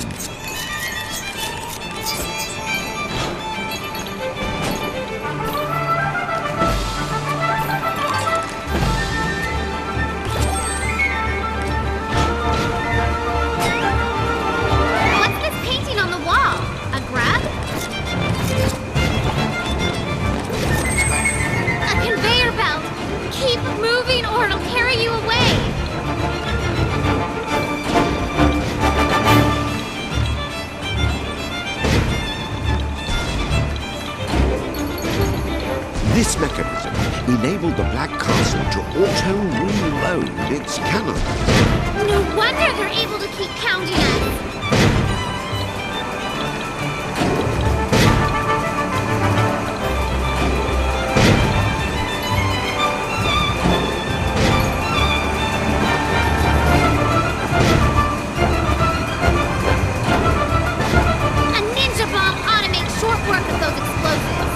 What's this painting on the wall? A grub? A conveyor belt! Keep moving or it'll carry you away! This mechanism enabled the Black Castle to auto-reload its cannon. No wonder they're able to keep pounding us! A ninja bomb ought to make short work of those explosives!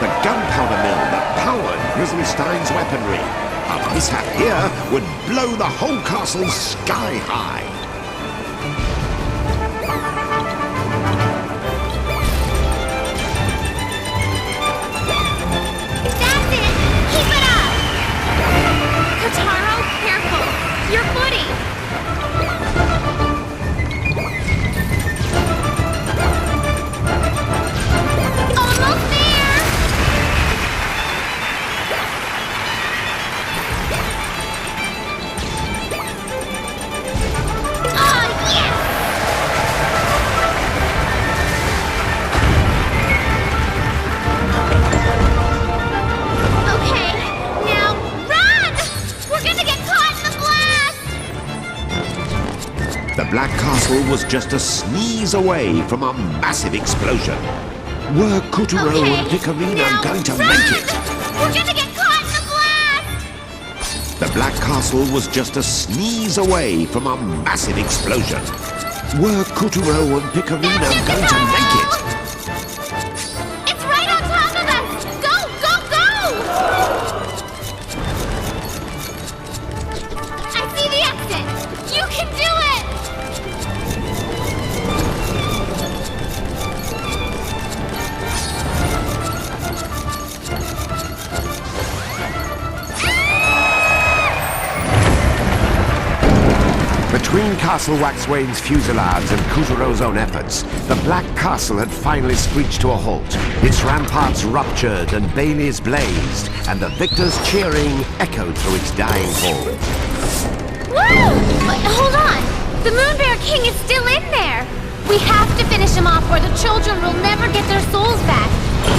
The gunpowder mill that powered Grizzlystein's weaponry. A mishap here would blow the whole castle sky high. That's it! Keep it up! Kotaro, careful! Your footing! Almost there! Oh, yes! Okay, now run! We're gonna get caught in the blast! The Black Castle was just a sneeze away from a massive explosion. Were Couturier Okay, and Picarina now going to run! make it? We're gonna get caught in the blast! The Black Castle was just a sneeze away from a massive explosion. Were Couturier and Picarina going to make it? It's right on top of us! Go, go, go! I see the exit! You can do it! Between Castle Waxwane's fusillades and Couturier's own efforts, the Black Castle had finally screeched to a halt. Its ramparts ruptured and baileys blazed, and the victors' cheering echoed through its dying hall. Woo! But hold on! The Moon Bear King is still in there! We have to finish him off or the children will never get their souls back!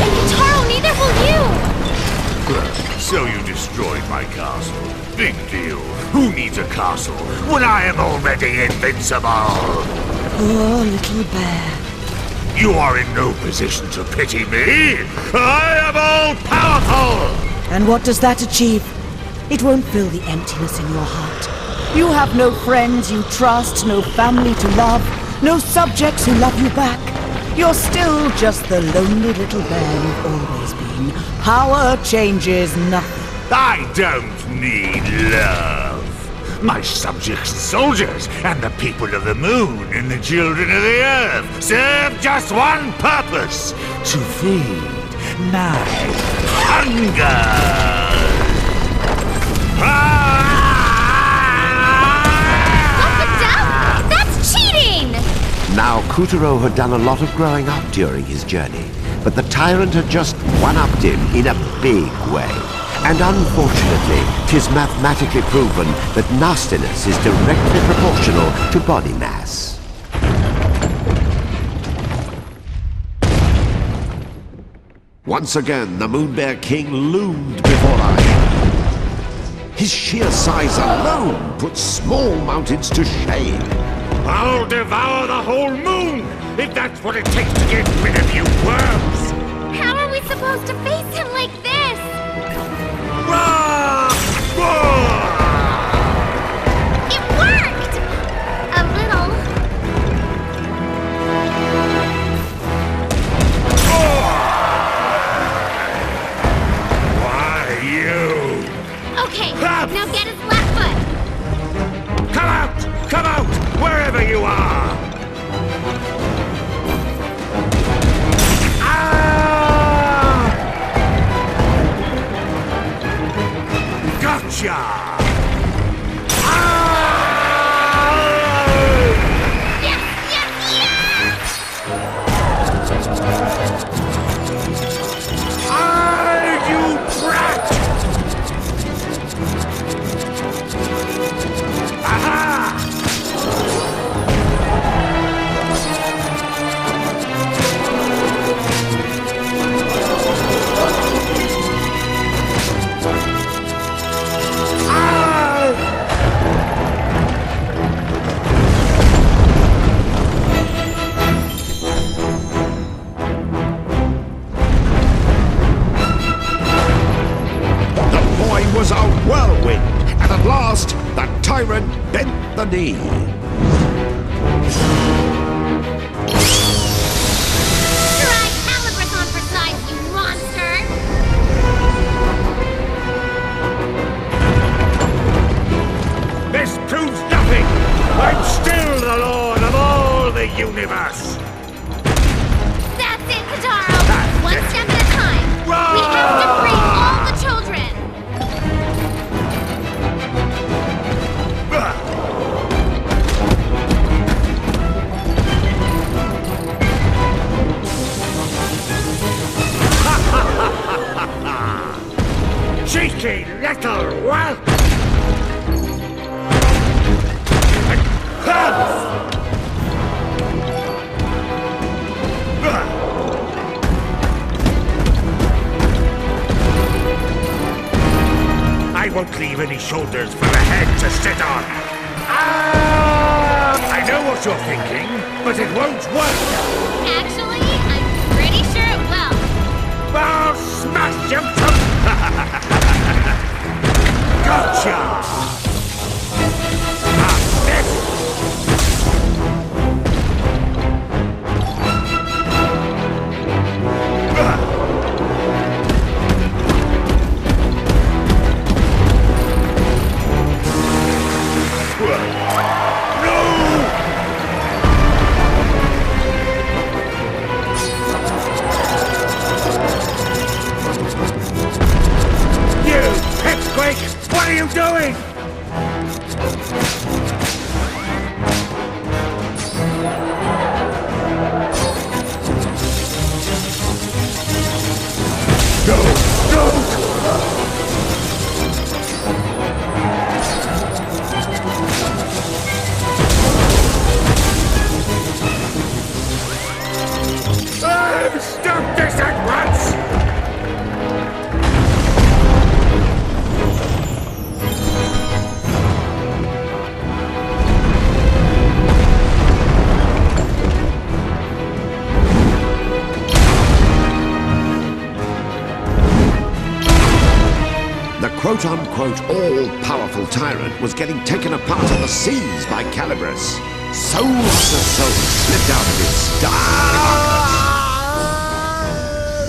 And Kotaro, neither will you! So you destroyed my castle. Big deal. Who needs a castle when I am already invincible? Poor little bear. You are in no position to pity me. I am all powerful. And what does that achieve? It won't fill the emptiness in your heart. You have no friends you trust, no family to love, no subjects who love you back. You're still just the lonely little bear you've always been. Power changes nothing. I don't need love. My subjects and soldiers, and the people of the moon and the children of the earth serve just one purpose: to feed my hunger. That's cheating! Now, Kutaro had done a lot of growing up during his journey, but the tyrant had just one-upped him in a big way. And unfortunately, 'tis mathematically proven that nastiness is directly proportional to body mass. Once again, the Moon Bear King loomed before our eyes. His sheer size alone puts small mountains to shame. I'll devour the whole moon, if that's what it takes to get rid of you worms! How are we supposed to face him like this? Roar! Roar! It worked! A little. Why, you? Okay, now get his left foot. Come out! Come out! Wherever you are! Ah! Gotcha! Ah! Yes, yes, yes! Ah, you brat! Aha! The boy was a whirlwind, and at last, the tyrant bent the knee. Try Calibur's on for size, you monster! This proves nothing! I'm still the lord of all the universe! That's it, Kotaro! One step at a time! We have to free all the children! Cheeky little whelp! I won't leave any shoulders for the head to sit on. Ah! I know what you're thinking, but it won't work. Actually, I'm pretty sure it will. I'll smash you to... Gotcha! Ah, this... What are you doing? Stop this at once! The quote-unquote all-powerful tyrant was getting taken apart at the seams by Calibris. Soul after soul slipped out of his stuffed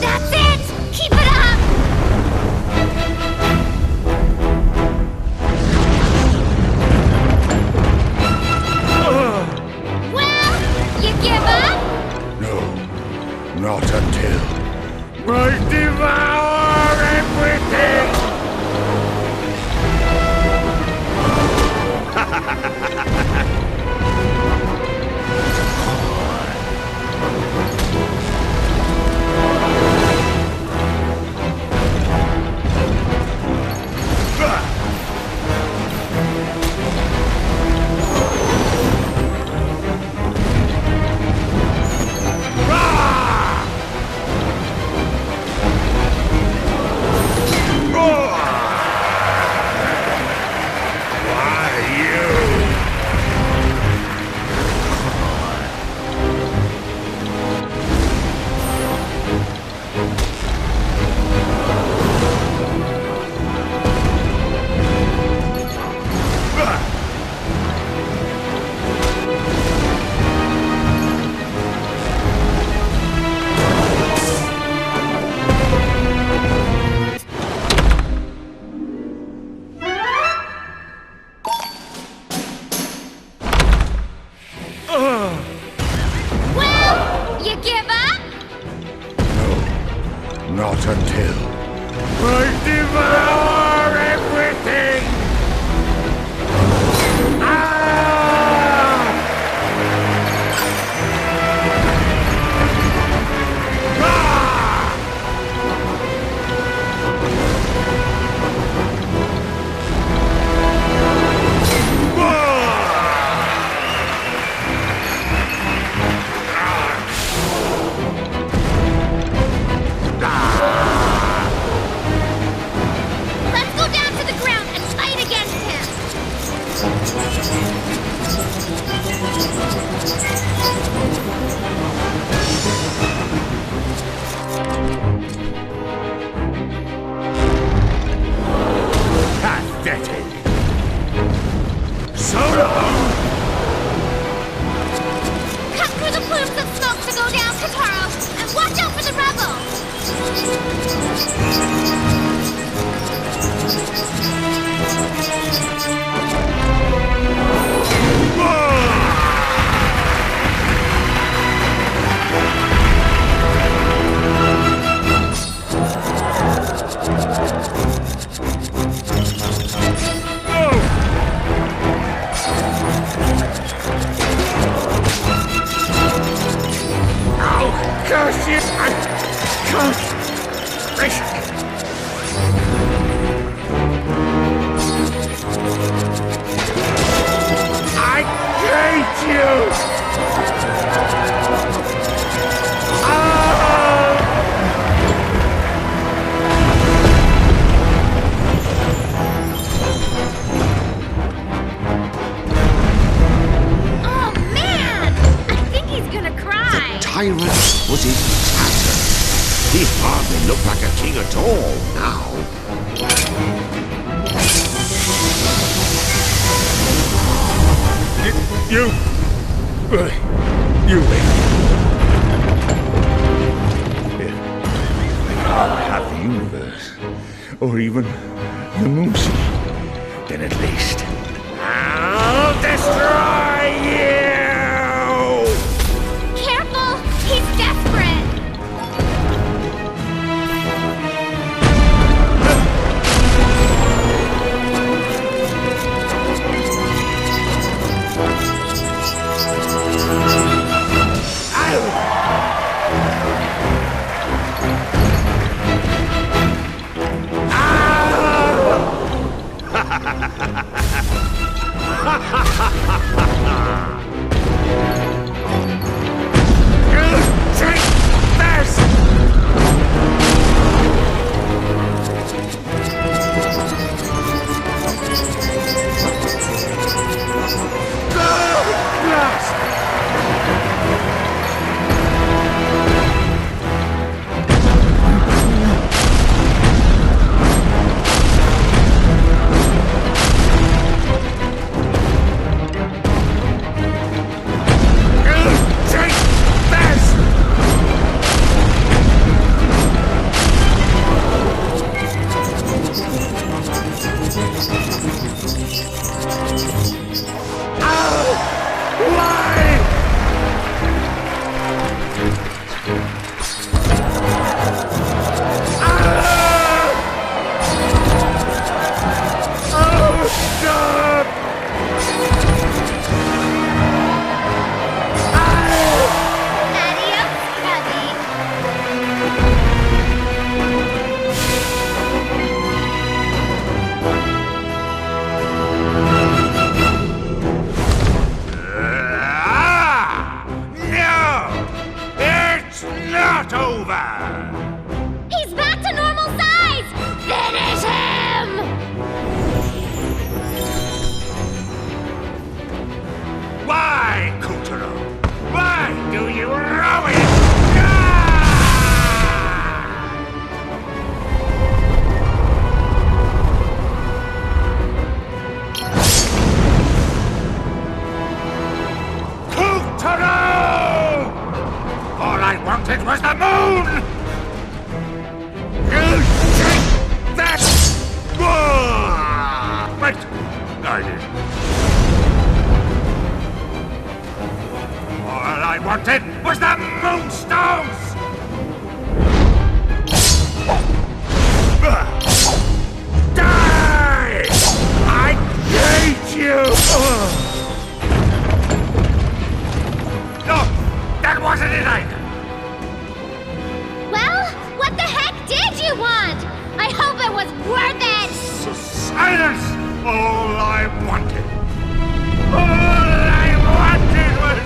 That's it! Keep it up! till I devour everything! Let's go down to the ground and fight against him! Pathetic! So long! Cut through the plumes of smoke to go down, Kataro, and watch out for the rebels! Curse you! I can't! I hate you! Oh man! I think he's gonna cry! Tyrant was in tatters. He hardly looked like a king at all now. You wait. If I have the universe, or even the moon sea, then at least I'll destroy you! Careful! He's desperate! I wanted was the moonstones! I hope it was worth it! Silence! All I wanted. All I wanted was...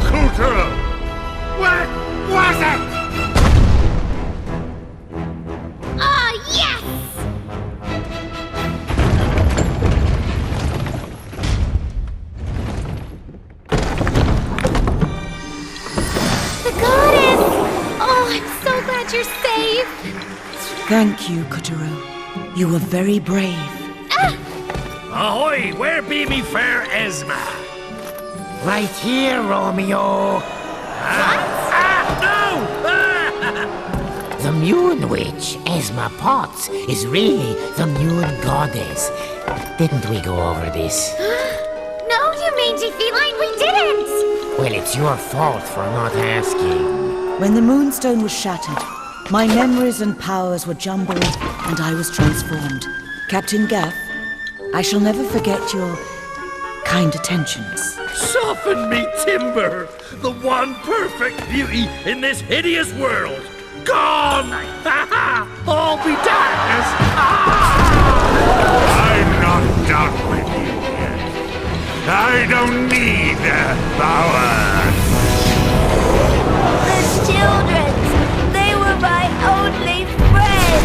Cooter! What was it? Oh, yes! The goddess! Oh, I'm so glad you're safe! Thank you, Kotaro. You were very brave. Ahoy! Where be me fair Esma? Right here, Romeo. No! The Moon Witch, Esma Potts, is really the Moon Goddess. Didn't we go over this? No, you mangy feline, we didn't! Well, it's your fault for not asking. When the Moonstone was shattered, my memories and powers were jumbled, and I was transformed. Captain Gaff, I shall never forget your kind attentions. Soften me timber! The one perfect beauty in this hideous world! Gone! All be darkness! I'm not done with you yet. I don't need their power. The children's. They were my only friends.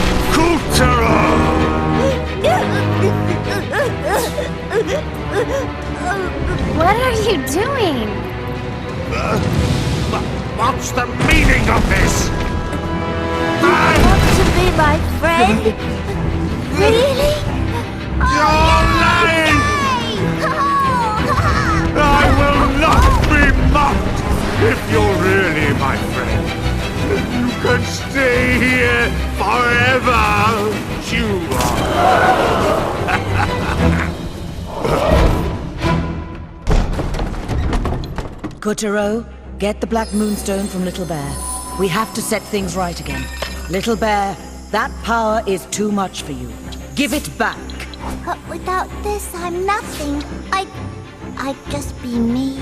What are you doing? What's the meaning of this? Want to be my friend? Really? You're lying! I will not be mocked if you're really my friend. You can stay here forever. You Kotaro, get the Black Moonstone from Little Bear. We have to set things right again. Little Bear, that power is too much for you. Give it back. But without this, I'm nothing. I'd just be me.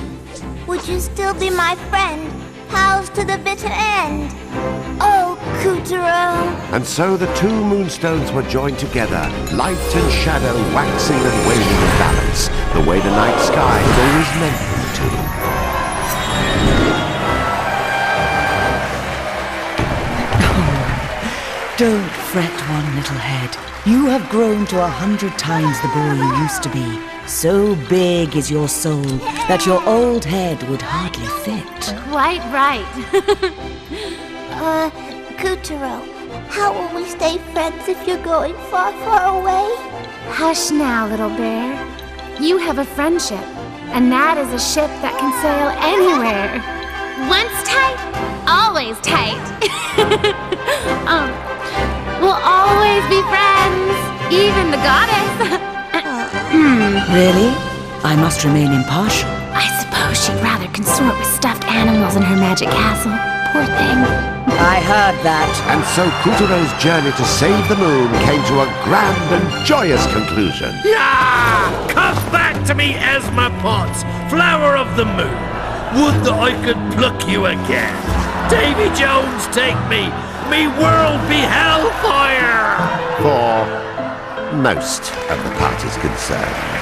Would you still be my friend? Pals to the bitter end? Oh, Kotaro. And so the two moonstones were joined together, light and shadow waxing and waning in balance, the way the night sky had always meant them to. Don't fret, one little head. You have grown to 100 times the boy you used to be. So big is your soul that your old head would hardly fit. Quite right. Kotaro, how will we stay friends if you're going far, far away? Hush now, little bear. You have a friendship, and that is a ship that can sail anywhere. Once tight, always tight. We'll always be friends, even the goddess. Really? I must remain impartial. I suppose she'd rather consort with stuffed animals in her magic castle. Poor thing. I heard that. And so Kotaro's journey to save the moon came to a grand and joyous conclusion. Yeah! Come back to me, Esma Potts, flower of the moon. Would that I could pluck you again. Davy Jones, take me. Me world be hellfire. For most of the parties concerned.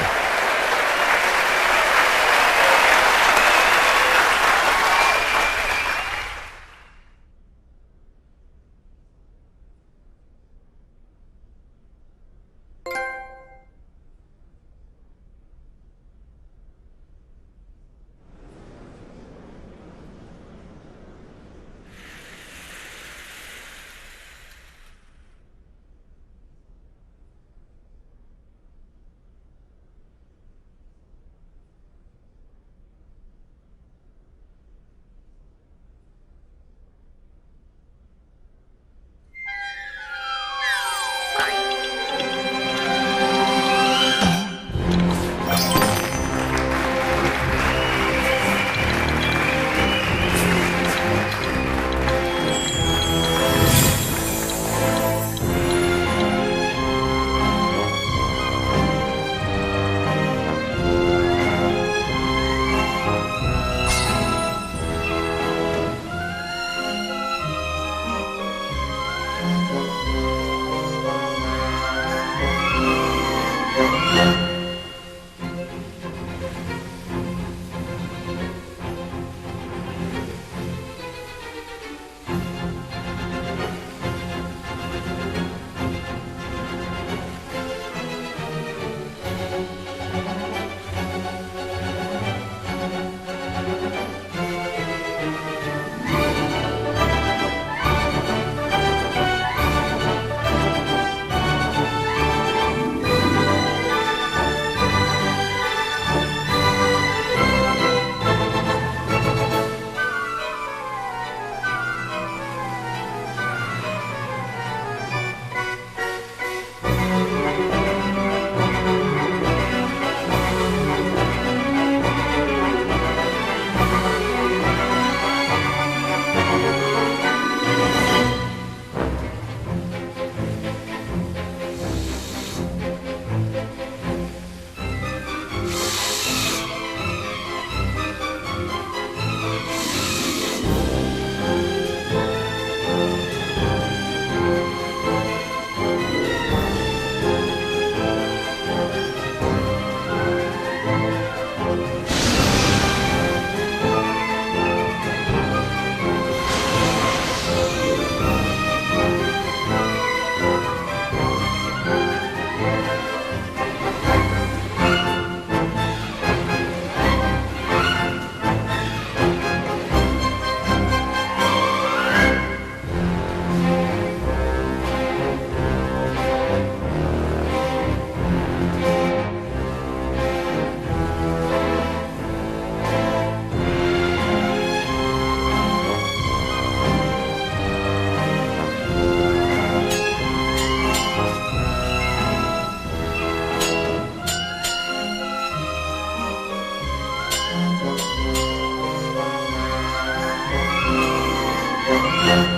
Whoa!